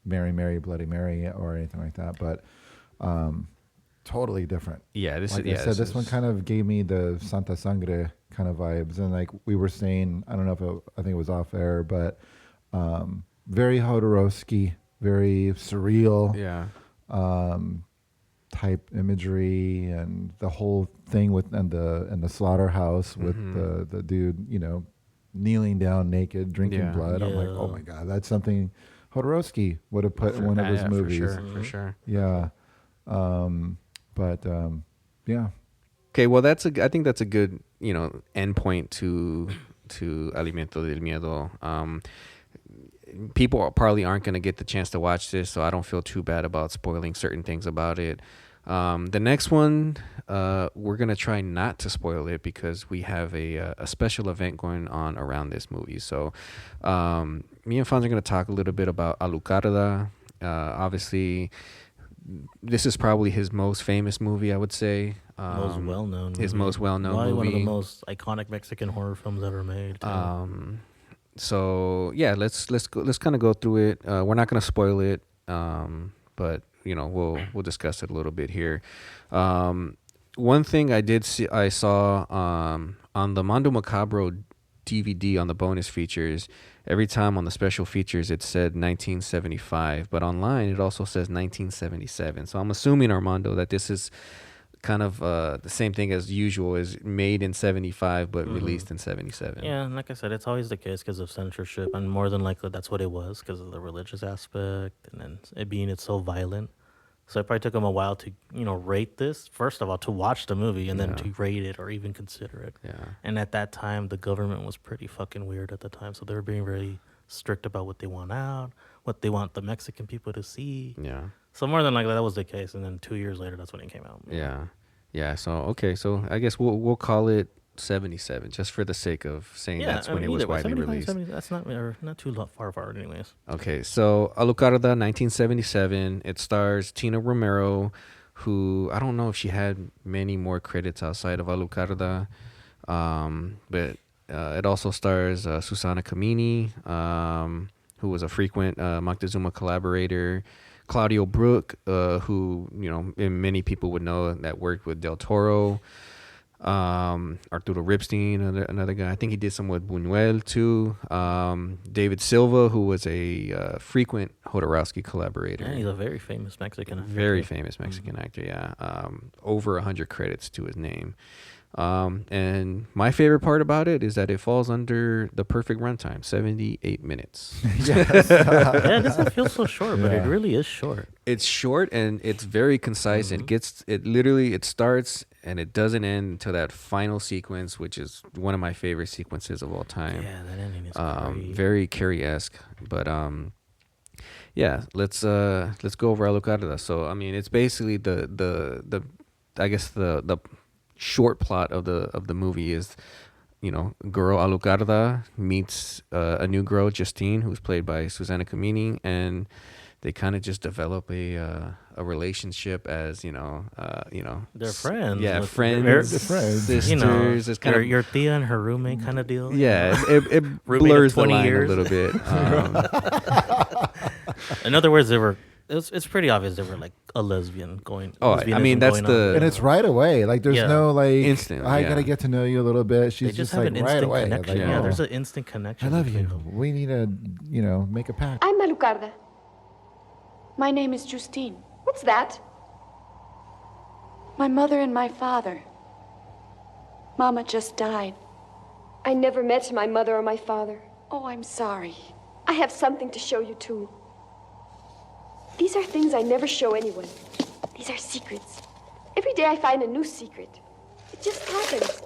Mary Mary Bloody Mary or anything like that, but totally different. Yeah, Like I said, this one kind of gave me the Santa Sangre kind of vibes, and like we were saying, I don't know I think it was off air, but very Jodorowsky, very surreal, type imagery, and the whole thing with and the slaughterhouse with the dude, you know, kneeling down naked, drinking blood. I'm like, oh my god, that's something Jodorowsky would have put in one of his movies. For sure. Yeah. But yeah. Okay, well, I think that's a good, you know, end point to to Alimento del Miedo. People probably aren't going to get the chance to watch this, so I don't feel too bad about spoiling certain things about it. The next one, we're going to try not to spoil it because we have a special event going on around this movie. So me and Fonz are going to talk a little bit about Alucarda. Obviously, this is probably his most famous movie, I would say. Most well-known movie. His most well-known Probably movie. one of the most iconic Mexican horror films ever made. So yeah, let's kind of go through it. We're not going to spoil it, but we'll discuss it a little bit here. One thing I saw on the Mondo Macabro DVD on the bonus features. Every time on the special features it said 1975, but online it also says 1977. So I'm assuming, Armando, that this is kind of the same thing as usual, is made in 75 but released in 77. Yeah, and like I said, it's always the case because of censorship, and more than likely that's what it was because of the religious aspect and then it's so violent. So it probably took them a while to rate this, first of all, to watch the movie and then to rate it or even consider it. Yeah. And at that time the government was pretty fucking weird at the time, so they were being very strict about what they want out, what they want the Mexican people to see. Yeah. So more than likely that was the case, and then 2 years later that's when it came out. Yeah. So okay, so I guess we'll call it 77 just for the sake of saying that's when it was widely released. 70, that's not too far anyways. Okay, so Alucarda, 1977. It stars Tina Romero, who I don't know if she had many more credits outside of Alucarda, but it also stars Susana Camini, who was a frequent Moctezuma collaborator. Claudio Brook, who many people would know that worked with Del Toro. Arturo Ripstein, another guy. I think he did some with Buñuel too. David Silva, who was a frequent Jodorowsky collaborator. Yeah, he's a very famous Mexican actor. Very famous Mexican actor, yeah. Over 100 credits to his name. And my favorite part about it is that it falls under the perfect runtime, 78 minutes. Yeah, it doesn't feel so short, but it really is short. It's short and it's very concise. It starts and it doesn't end until that final sequence, which is one of my favorite sequences of all time. Yeah, that ending is great. Very Carrie-esque, but yeah, let's go over Alucarda. So I mean, it's basically the I guess the short plot of the movie is, girl Alucarda meets a new girl, Justine, who's played by Susana Camini, and they kind of just develop a relationship as they're friends. Yeah, they're friends, sisters. It's kind of your tia and her roommate kind of deal. Yeah, it blurs the line years. a little bit. In other words, it's pretty obvious they were like a lesbian going. I mean that's and it's right away. Like there's no like instant. I gotta get to know you a little bit. She's just have like an right away. Connection. Like, yeah, there's an instant connection. I love you. We need to make a pact. I'm Alucarda. My name is Justine. What's that? My mother and my father. Mama just died. I never met my mother or my father. Oh, I'm sorry. I have something to show you, too. These are things I never show anyone. These are secrets. Every day I find a new secret. It just happens.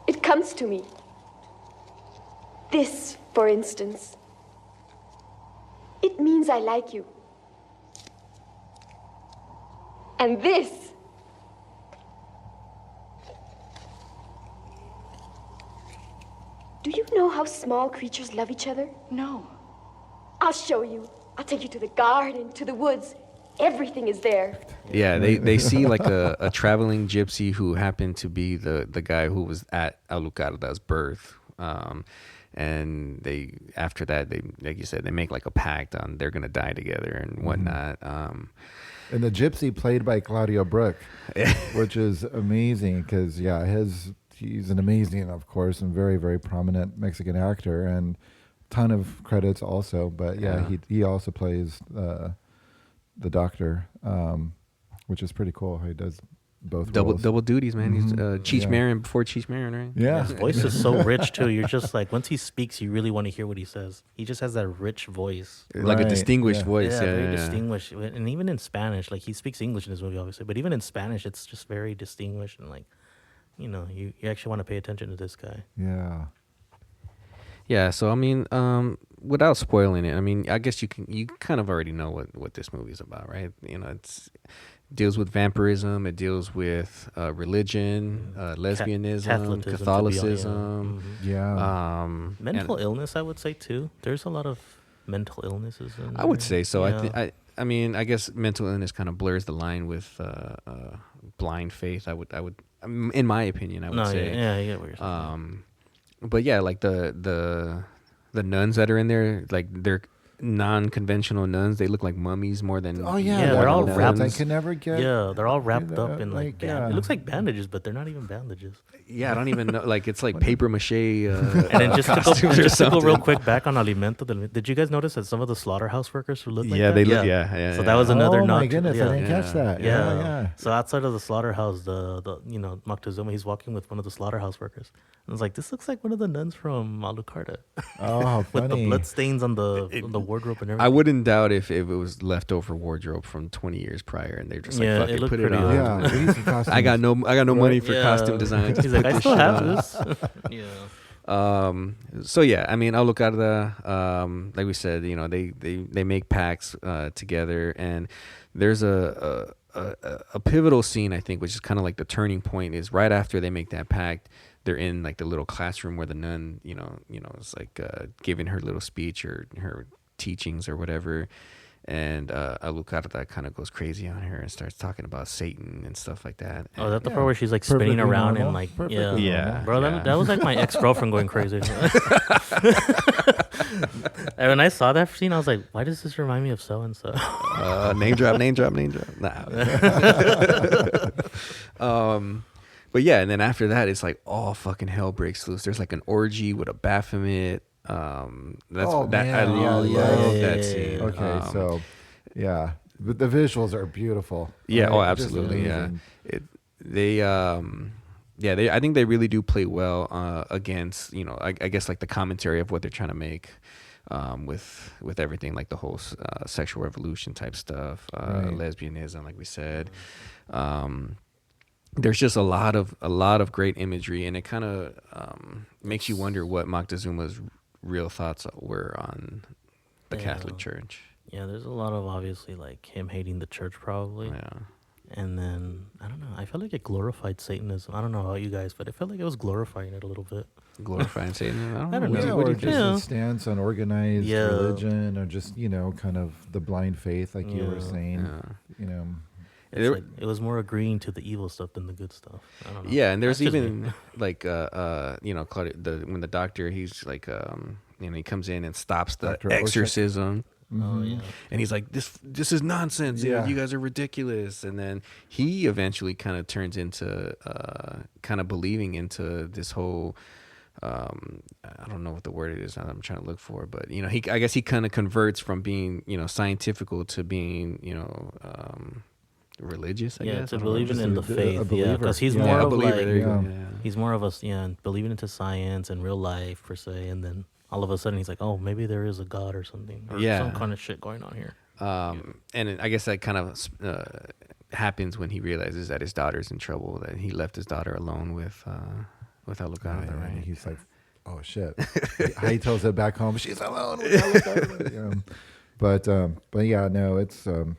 It comes to me. This, for instance. It means I like you. And this. Do you know how small creatures love each other? No. I'll show you. I'll take you to the garden, to the woods. Everything is there. Yeah, they see like a traveling gypsy who happened to be the guy who was at Alucarda's birth. And after that, like you said, they make like a pact on they're gonna die together and whatnot. And the gypsy played by Claudio Brook, which is amazing because he's an amazing, of course, and very, very prominent Mexican actor, and ton of credits also. But he also plays the doctor, which is pretty cool. How he does both roles. Double duties, man. He's Cheech Marin before Cheech Marin, right? Yeah. His voice is so rich too. You're just like, once he speaks, you really want to hear what he says. He just has that rich voice, like a distinguished voice. Yeah, very distinguished. And even in Spanish, like he speaks English in this movie, obviously, but even in Spanish, it's just very distinguished and like, you actually want to pay attention to this guy. Yeah. Yeah, so I mean, without spoiling it, I mean, I guess you kind of already know what this movie is about, right? You know, it deals with vampirism, it deals with religion, lesbianism, Catholicism. Yeah. Mental illness, I would say too. There's a lot of mental illnesses in I would there. say so. Yeah. I mean, I guess mental illness kind of blurs the line with blind faith. I would, in my opinion, I would say. Yeah, I get what you're saying. But yeah, like the nuns that are in there, like they're non-conventional nuns. They look like mummies more than. Oh yeah, they're all wrapped. I can never get. Yeah, they're all wrapped up in like yeah. it looks like bandages, but they're not even bandages. Yeah, I don't even know. Like it's like paper mache. And then just to go real quick back on Alimento Del Miedo. Did you guys notice that some of the slaughterhouse workers who look like that? They look. Yeah. So that was another. Oh my nod. goodness, I didn't catch that. Yeah. So outside of the slaughterhouse, the Moctezuma, he's walking with one of the slaughterhouse workers. And I was like, this looks like one of the nuns from Alucarda. Oh, how with funny. the blood stains on the wardrobe and everything. I wouldn't doubt if it was leftover wardrobe from 20 years prior, and they're just like, fuck it it, looked put it pretty on. Yeah, I got no money for costume design. He's like, I still have this. Yeah. So yeah, I mean, Alucarda, like we said, you know, they make pacts together, and there's a pivotal scene, I think, which is kind of like the turning point, is right after they make that pact. They're in like the little classroom where the nun, you know, is like giving her little speech or her teachings or whatever, and Alucarda kind of goes crazy on her and starts talking about Satan and stuff like that. Oh, that's the part where she's like spinning around and like, bro, that was like my ex-girlfriend going crazy. And when I saw that scene, I was like, why does this remind me of so and so? Name drop. Nah. But yeah, and then after that, it's like all fucking hell breaks loose. There's like an orgy with a Baphomet. I love that scene. Okay, so yeah, but the visuals are beautiful. Yeah, right? oh, absolutely, yeah. I think they really do play well against, you know, I guess like the commentary of what they're trying to make with everything, like the whole sexual revolution type stuff, lesbianism, like we said. There's just a lot of great imagery, and it kind of makes you wonder what Moctezuma's real thoughts were on the Catholic Church. Yeah, there's a lot of obviously like him hating the church probably. Yeah. And then I don't know. I felt like it glorified Satanism. I don't know about you guys, but it felt like it was glorifying it a little bit. Glorifying Satanism? I don't know. Yeah, or just a stance on organized religion, or just, you know, kind of the blind faith, like you were saying. You know. It was more agreeing to the evil stuff than the good stuff. I don't know. Yeah, and there's even like you know, when the doctor, he's like you know, he comes in and stops the Dr. exorcism. Oh yeah. And he's like, this is nonsense. Yeah. You guys are ridiculous. And then he eventually kind of turns into kind of believing into this whole I don't know what the word it is I'm trying to look for, but you know, I guess he kind of converts from being, you know, scientifical to being, you know, religious, I guess. To believing in the faith, because he's more of like, he's more of us, believing into science and real life per se, and then all of a sudden he's like, oh, maybe there is a God or something, or some kind of shit going on here. And I guess that kind of happens when he realizes that his daughter's in trouble, that he left his daughter alone with Alucarda, right? He's like, oh shit. He tells it back home, she's alone with Alucarda. But yeah, no, it's the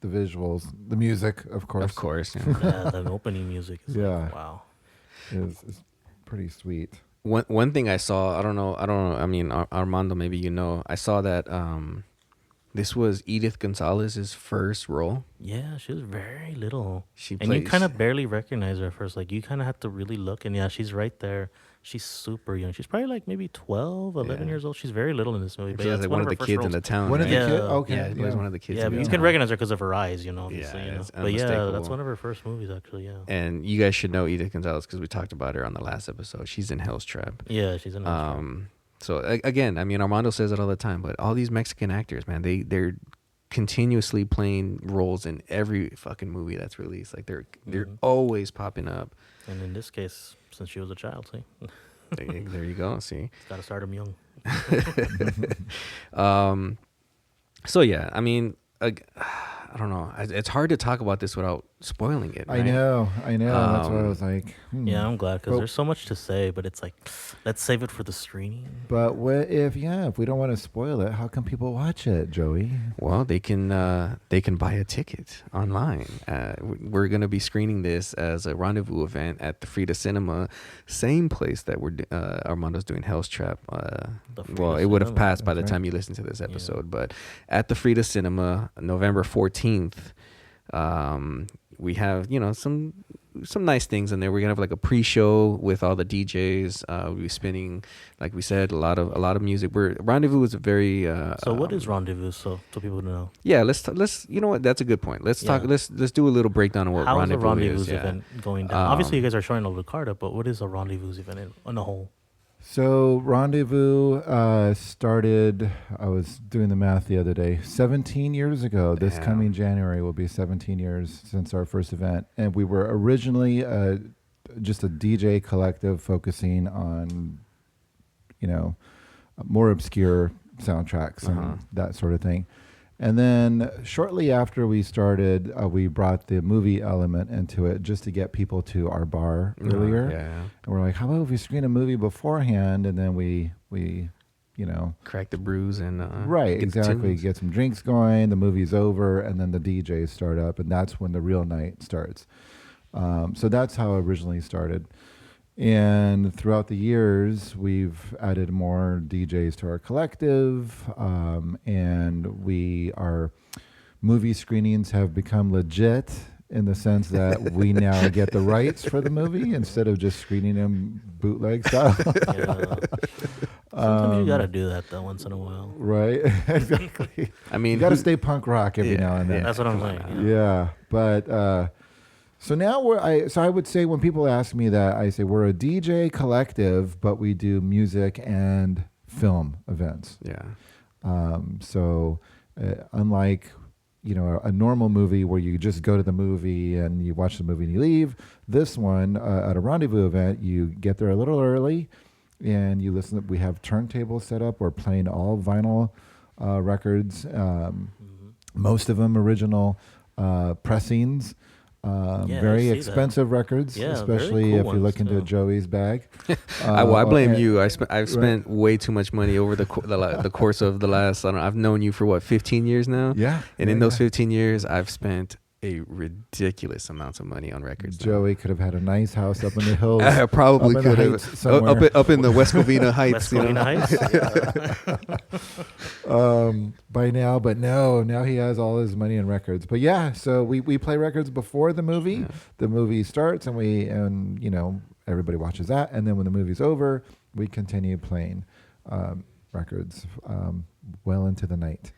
visuals, the music, of course. Yeah, the opening music is like, wow. It's pretty sweet. One thing I saw, I don't know. I mean, Armando, maybe you know. I saw that this was Edith Gonzalez's first role. Yeah, she was very little. You kind of barely recognize her at first. Like, you kind of have to really look, and she's right there. She's super young. She's probably like maybe 12, 11 years old. She's very little in this movie. But she was like one of the kids in the town. One of the kids? Okay. Yeah, was one of the kids. Yeah, but you can recognize her because of her eyes, obviously. Yeah, but yeah, that's one of her first movies, actually, yeah. And you guys should know Edith Gonzalez because we talked about her on the last episode. She's in Hell's Trap. Yeah, she's in Hell's Trap. So, again, I mean, Armando says it all the time, but all these Mexican actors, man, they're continuously playing roles in every fucking movie that's released. Like, they're always popping up. And in this case, since she was a child, see? There you go. See, got to start them young. So yeah, I mean, I I don't know. It's hard to talk about this without spoiling it. Right? I know. That's why I was like, Yeah, I'm glad because there's so much to say, but it's like, let's save it for the screening. But what if we don't want to spoil it, how can people watch it, Joey? Well, they can buy a ticket online. We're gonna be screening this as a rendezvous event at the Frida Cinema, same place that Armando's doing Hell's Trap. Well, it would have passed by the time you listen to this episode, but at the Frida Cinema, November 14th. We have, some nice things in there. We're gonna have like a pre-show with all the DJs. We'll be spinning, like we said, a lot of music. Rendezvous is a very. So what is Rendezvous? So people know. Yeah, let's. You know what? That's a good point. Let's talk. Let's do a little breakdown of what How Rendezvous is a Rendezvous is. event going down? Obviously, you guys are showing Alucarda, but what is a Rendezvous event on the whole? So Rendezvous started, I was doing the math the other day, 17 years ago. This coming January will be 17 years since our first event. And we were originally just a DJ collective focusing on, more obscure soundtracks and that sort of thing. And then shortly after we started, we brought the movie element into it just to get people to our bar earlier. And we're like, how about if we screen a movie beforehand and then we crack the brews and get some drinks going. The movie's over, and then the DJs start up, and that's when the real night starts. So that's how it originally started. And throughout the years, we've added more DJs to our collective, and our movie screenings have become legit in the sense that we now get the rights for the movie instead of just screening them bootleg style. Sometimes you gotta do that though once in a while. Right, exactly. I mean, you gotta stay punk rock every now and then. Yeah, that's what I'm saying. Yeah, but. So now I would say when people ask me that, I say we're a DJ collective, but we do music and film events. Yeah. So unlike, a normal movie where you just go to the movie and you watch the movie and you leave, this one at a Rendezvous event, you get there a little early and you listen. We have turntables set up. We're playing all vinyl records, most of them original pressings. Very expensive records, especially cool if you look into Joey's bag. I blame you. I've spent way too much money over the course of the last. I've known you for 15 years now. Yeah, and in those 15 years, I've spent a ridiculous amounts of money on records. Joey could have had a nice house up in the hills. I probably could have up in the West Covina Heights. By now, but now he has all his money in records. But yeah, so we play records before the movie. Yeah. The movie starts and everybody watches that, and then when the movie's over, we continue playing records well into the night.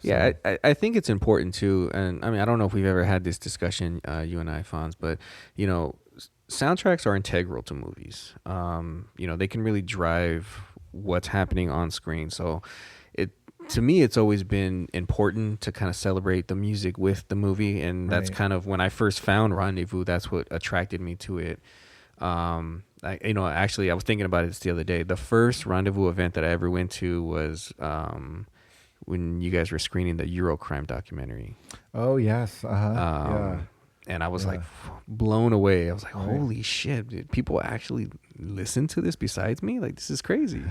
So. Yeah, I think it's important too, and I mean I don't know if we've ever had this discussion, you and I, Fonz, but soundtracks are integral to movies. They can really drive what's happening on screen. So to me, it's always been important to kind of celebrate the music with the movie, and that's kind of when I first found Rendezvous. That's what attracted me to it. Actually, I was thinking about it the other day. The first Rendezvous event that I ever went to was when you guys were screening the Eurocrime documentary. Oh yes, and I was like blown away. I was like, holy shit, did people actually listen to this besides me? Like, this is crazy.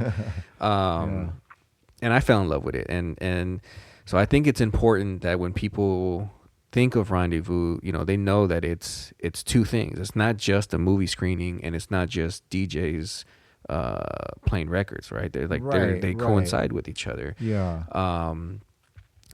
And I fell in love with it, and so I think it's important that when people think of Rendezvous, they know that it's two things. It's not just a movie screening, and it's not just DJs playing records, right? They're like they coincide with each other. Yeah.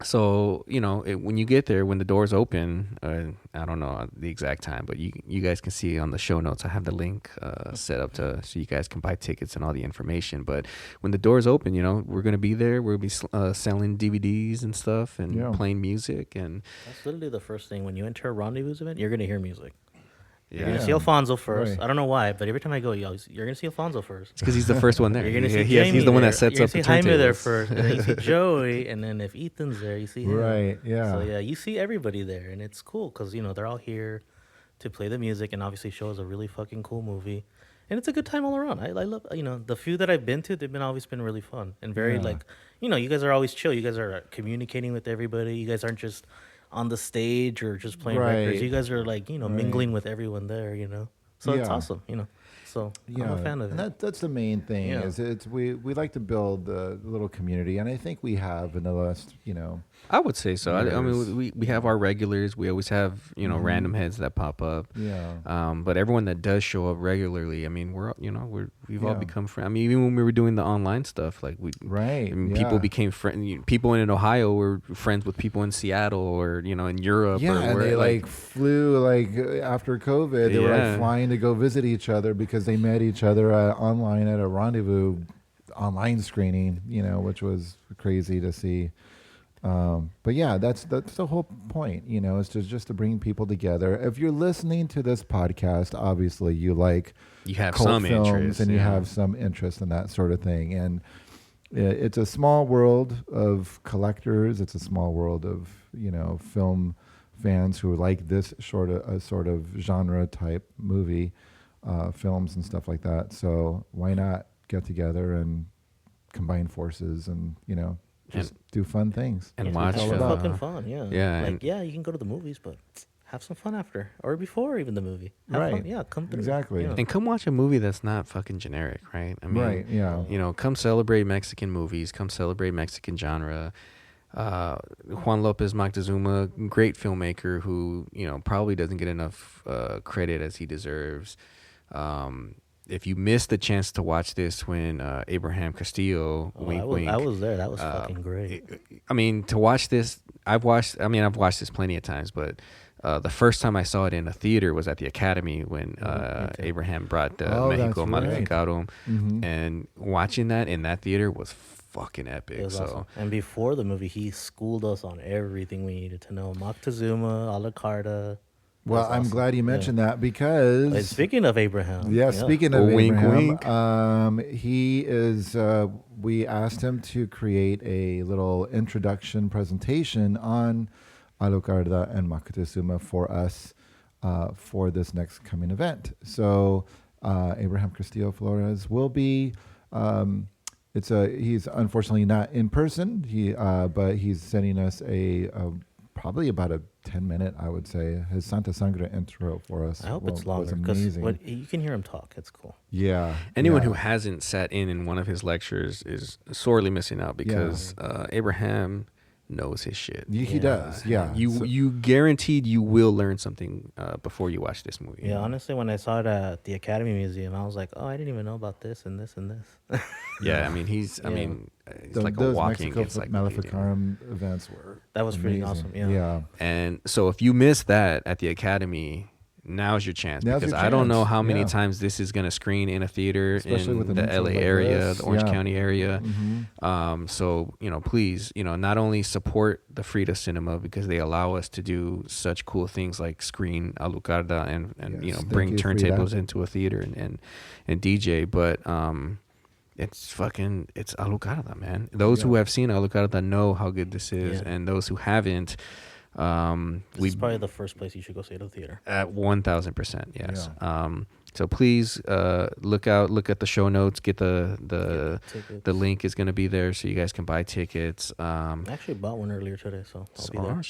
So when you get there, when the doors open, I don't know the exact time, but you guys can see on the show notes. I have the link set up so you guys can buy tickets and all the information. But when the doors open, we're gonna be there. We'll be selling DVDs and stuff and playing music. And that's literally the first thing when you enter a Rendezvous event. You're gonna hear music. You're going to see Alfonso first. Right. I don't know why, but every time I go, you're going to see Alfonso first. It's because he's the first one there. You're going to see Jamie he's the one that sets up the turntables. You're going to see Jaime there first, and then you see Joey, and then if Ethan's there, you see him. Right, yeah. So, you see everybody there, and it's cool because, they're all here to play the music and obviously show us a really fucking cool movie. And it's a good time all around. I love, the few that I've been to, they've always been really fun and very, you guys are always chill. You guys are communicating with everybody. You guys aren't just on the stage or just playing Right. records. You guys are like, Right. mingling with everyone there, So it's awesome, So I'm a fan of and it. that's the main thing. Yeah. Is we like to build a little community, and I think we have in the last I would say so. I years. mean, we have our regulars. We always have random heads that pop up. Yeah. But everyone that does show up regularly, I mean, we've all Yeah. become friends. I mean, even when we were doing the online stuff, like Right. I mean, yeah. people became friends. People in Ohio were friends with people in Seattle or in Europe. Yeah, or and where, they flew after COVID. They were Yeah. flying to go visit each other because they met each other online at a rendezvous online screening. Which was crazy to see. But yeah, that's the whole point. Is just to bring people together. If you're listening to this podcast, obviously you have cult some films interest, and you yeah. have some interest in that sort of thing. And it's a small world of collectors. It's a small world of film fans who like this sort of genre type movie films and stuff like that. So why not get together and combine forces and just do fun things and Yeah, watch. it's fucking fun, yeah. yeah, and- you can go to the movies, but have some fun after or before even the movie. Have Right. fun. Yeah, come through. Exactly. And come watch a movie that's not fucking generic, right? I mean, Right, yeah. Come celebrate Mexican movies. Come celebrate Mexican genre. Juan Lopez Moctezuma, great filmmaker who, probably doesn't get enough credit as he deserves. If you missed the chance to watch this when Abraham Castillo, wink, wink. I was there. That was fucking great. I mean, to watch this, I've watched this plenty of times, but the first time I saw it in a theater was at the Academy when Abraham brought Mexico that's right. Modificado. Mhm. And watching that in that theater was fucking epic. It was So awesome. And before the movie, he schooled us on everything we needed to know. Moctezuma, Alucarda. Well, That's I'm awesome. glad you Yeah. mentioned that because And speaking of Abraham. Yeah, speaking of Wink, Abraham, wink. he is. We asked him to create a little introduction presentation on Alucarda and Moctezuma for us for this next coming event. So Abraham Castillo Flores will be. He's unfortunately not in person. But he's sending us a probably about a 10-minute, I would say, his Santa Sangre intro for us. I hope it's was longer because amazing. you can hear him talk. It's cool. Yeah. anyone yeah. who hasn't sat in one of his lectures is sorely missing out because Abraham knows his shit. He does, yeah. You guaranteed you will learn something before you watch this movie. Yeah, honestly, when I saw it at the Academy Museum, I was like, oh, I didn't even know about this and this and this. Yeah, I mean, he's like a those walking Mexico encyclopedia. Maleficarum events were That was pretty amazing. awesome, yeah. And so if you missed that at the Academy, now's your chance Now's because your I don't know chance, how many yeah. times this is going to screen in a theater Especially with in an the intro LA like area, this, the Orange yeah. County area. Mhm. So, please, not only support the Frida Cinema because they allow us to do such cool things like screen Alucarda and Yes, thank bring you, turntables Frida. into a theater and DJ, but it's Alucarda, man. Those who have seen Alucarda know how good this is, Yeah. and those who haven't, This is probably the first place you should go see the theater. at 1,000%, yes. So please look at the show notes. Get the tickets. link is going to be there, so you guys can buy tickets. I actually bought one earlier today, so I'll be there.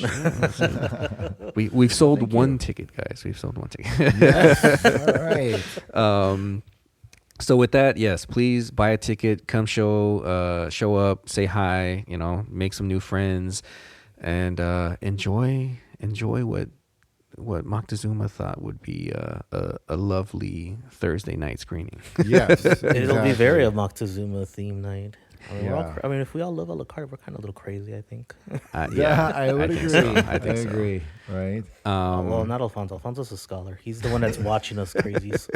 Shit. We've sold one ticket, guys. We've sold one ticket. Yes. All right. So with that, yes, please buy a ticket. Come show up, say hi. Make some new friends, and enjoy what Moctezuma thought would be a lovely Thursday night screening. Yes. It'll be very a exactly. Moctezuma theme night. Yeah. If we all love Alucarda, we're kind of a little crazy, I think. Yeah, I would agree. So. I think so. agree. Right. Well, not Alfonso. Alfonso's a scholar. He's the one that's watching us crazies.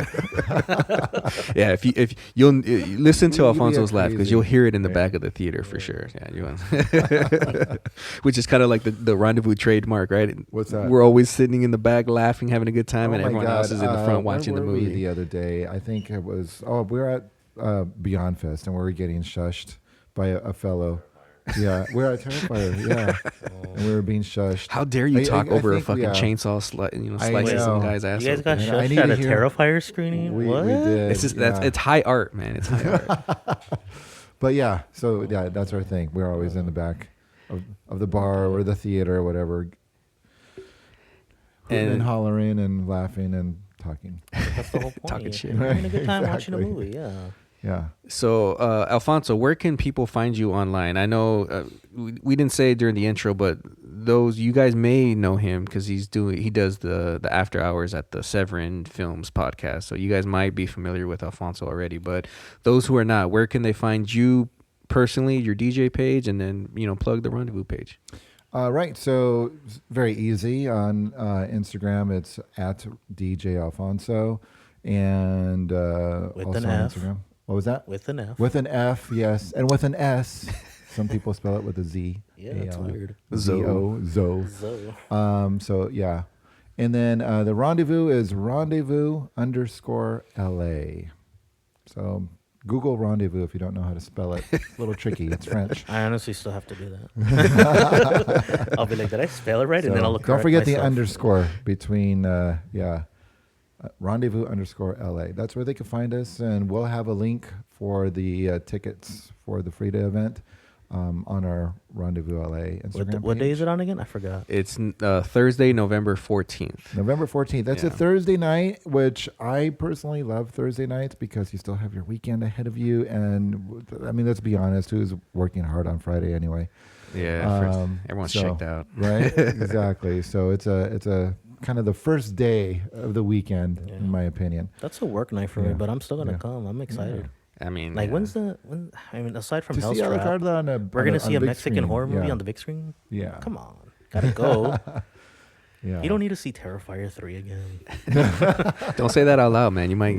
Yeah, if you'll listen to You'll be Alfonso's laugh because crazy. you'll hear it in the back of the theater for sure. Yeah, which is kind of like the rendezvous trademark, right? What's that? We're always sitting in the back, laughing, having a good time, Oh and my everyone God. else is in the front Where watching the were we movie. the other day? I think it was. Oh, we were at Beyond Fest, and we were getting shushed by a fellow. Yeah, we're at Terrifier. Yeah, and we were being shushed. How dare you talk I over a think, fucking yeah. chainsaw slicing some know. guy's ass? You guys open? got I shushed need at to a hear- Terrifier screening? We What? did. It's just yeah. it's high art, man. It's high art. But yeah, so yeah, that's our thing. We're always in the back of the bar or the theater or whatever, and hollering and laughing and talking. That's the whole point. Talking shit. You're having a good time watching a Exactly. movie. Yeah. Yeah. So, Alfonso, where can people find you online? I know we didn't say it during the intro, but you guys may know him because he does the after hours at the Severin Films podcast. So you guys might be familiar with Alfonso already, but those who are not, where can they find you personally, your DJ page, and then plug the Rendezvous page? Right. So it's very easy on Instagram. It's at DJ Alfonso, and With also an on F. Instagram. What was that? With an F. With an F, yes, and with an S. Some people spell it with a Z. Yeah, that's weird. Z-O, Zo. So. So yeah, and then the Rendezvous is rendezvous_LA. So Google Rendezvous if you don't know how to spell it. It's a little tricky. It's French. I honestly still have to do that. I'll be like, did I spell it right? And then I'll look. Don't forget the myself. underscore between rendezvous_LA. That's where they can find us, and we'll have a link for the tickets for the Frida event on our Rendezvous LA Instagram What day page. is it on again? I forgot. It's Thursday, November 14th. November 14th. That's a Thursday night, which I personally love Thursday nights because you still have your weekend ahead of you. And I mean, let's be honest, who's working hard on Friday anyway? Yeah, everyone's checked out. Right? Exactly. So it's a kind of the first day of the weekend, in my opinion. That's a work night for me, but I'm still gonna Yeah. come. I'm excited. I mean, Like, when I mean, aside from To see Hellstrap, Alucarda on a we're gonna see a big Mexican screen. horror movie Yeah. on the big screen. Yeah. Come on, gotta go. Yeah. You don't need to see Terrifier 3 again. Don't say that out loud, man. You might,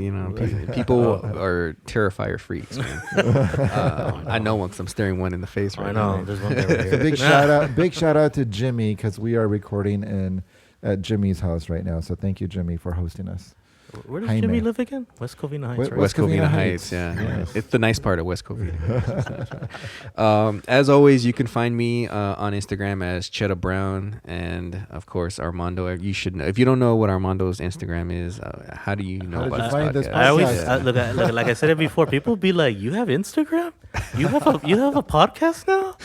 people are Terrifier freaks, man. I know one 'cause I'm staring one in the face right now. I know. There's one there right here. Big shout out to Jimmy because we are recording at Jimmy's house right now. So thank you, Jimmy, for hosting us. Where does Jaime. Jimmy live again? West Covina Heights, right? West Covina Heights, yeah. It's the nice part of West Covina. As always, you can find me on Instagram as Cheddar Brown, and of course Armando. You should know. If you don't know what Armando's Instagram is, how do you know did about you find this this podcast? I always podcast? look, like I said it before. People be like, "You have Instagram? You have a podcast now?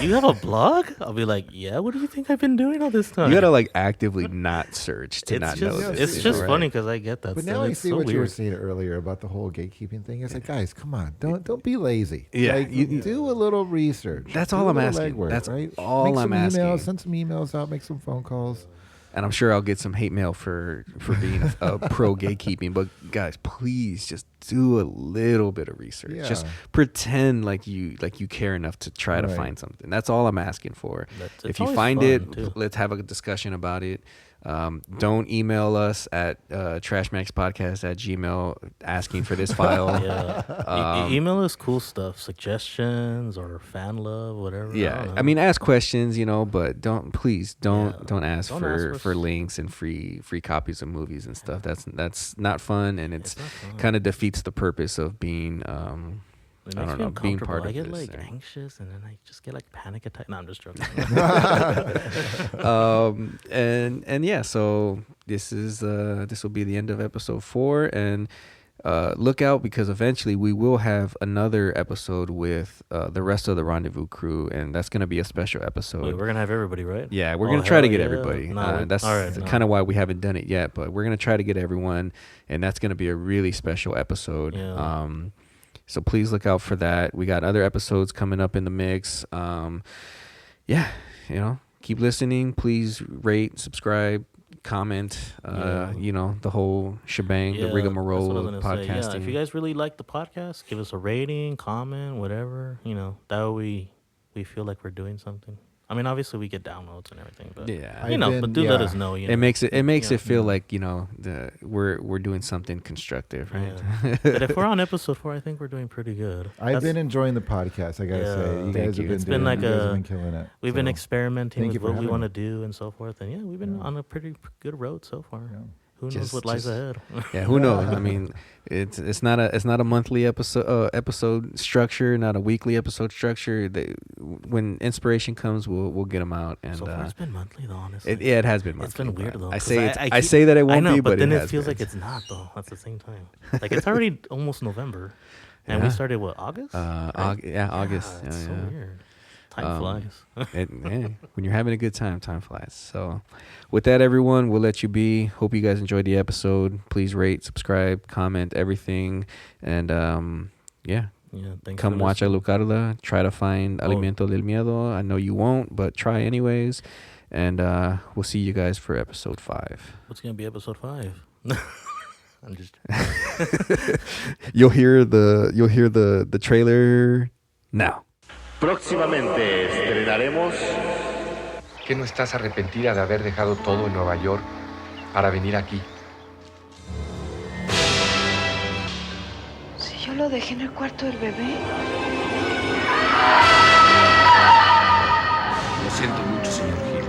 You have a blog?" I'll be like, "Yeah. What do you think I've been doing all this time?" You gotta like actively not search to not know this. It's just funny because I get that. But stuff. now I It's see so what you were weird. saying earlier about the whole gatekeeping thing. It's like, guys, come on, don't be lazy. Yeah, Like, you do a little research. That's Do all a I'm little asking. legwork, That's right? all Make I'm some asking. emails, send some emails out, make some phone calls. And I'm sure I'll get some hate mail for being a pro gatekeeping. But guys, please just do a little bit of research. Yeah. Just pretend like you care enough to try to Right. find something. That's all I'm asking for. It's If you always find fun, it, too. let's have a discussion about it. Don't email us at trashmaxpodcast@gmail asking for this file. Yeah. Email us cool stuff, suggestions or fan love, whatever. Yeah, don't I know. mean, ask questions, but don't ask Don't ask for for links and free copies of movies and stuff. That's not fun, and it's not fun. kind of defeats the purpose of being It I makes don't me know, being uncomfortable. part I of get this. like anxious, and then I just get like panic attack. No, I'm just joking. And yeah, so this will be the end of episode 4, and look out because eventually we will have another episode with the rest of the Rendezvous crew, and that's gonna be a special episode. Wait, we're gonna have everybody, right? Yeah, we're Oh, gonna try to hell get yeah. everybody. No, That's all right, kind of why we haven't done it yet, but we're gonna try to get everyone, and that's gonna be a really special episode. Yeah. So please look out for that. We got other episodes coming up in the mix. Yeah, keep listening. Please rate, subscribe, comment. The whole shebang, the that's rigmarole what I was of gonna say. podcasting. Yeah, if you guys really like the podcast, give us a rating, comment, whatever. That way we feel like we're doing something. I mean, obviously we get downloads and everything, but Yeah. but do let us know. It makes it Yeah. feel like we're doing something constructive, right? Yeah. But if we're on episode 4, I think we're doing pretty good. I've been enjoying the podcast. I gotta say, you Thank guys you. have been It's been like you guys have a- been killing it. We've been So, experimenting thank you with for what we having want to me. do and so forth, and we've been on a pretty good road so far. Yeah. Who knows Just- what lies just- ahead? Yeah, who knows? I mean, it's not a monthly episode structure, not a weekly episode structure. When inspiration comes, we'll get them out. And So far, it's been monthly, though. Honestly, it has been monthly. It's been weird but though. I 'cause say I I say that it won't I know, be, but then it it has feels been. like it's not though. At the same time, like it's already almost November, and we Yeah. started what, August? August. Yeah, Yeah, it's so weird. Time flies. When you're having a good time flies. So with that, everyone, we'll let you be. Hope you guys enjoyed the episode. Please rate, subscribe, comment, everything. And Thanks come watch Alucarda. Try to find Alimento Del Miedo. I know you won't, but try anyways. And we'll see you guys for episode 5. What's going to be episode 5? I'm just You'll hear the trailer now. Próximamente estrenaremos. ¿Qué no estás arrepentida de haber dejado todo en Nueva York para venir aquí? Si yo lo dejé en el cuarto del bebé. Lo siento mucho, señor Gil,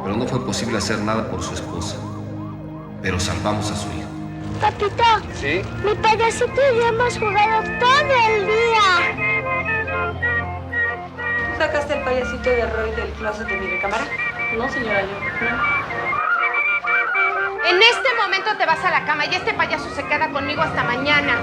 pero no fue posible hacer nada por su esposa. Pero salvamos a su hijo. Papito, ¿Sí? mi payasito y yo hemos jugado todo el día. ¿Sacaste el payasito de Roy del closet de mi recámara? No, señora, yo no. En este momento te vas a la cama y este payaso se queda conmigo hasta mañana.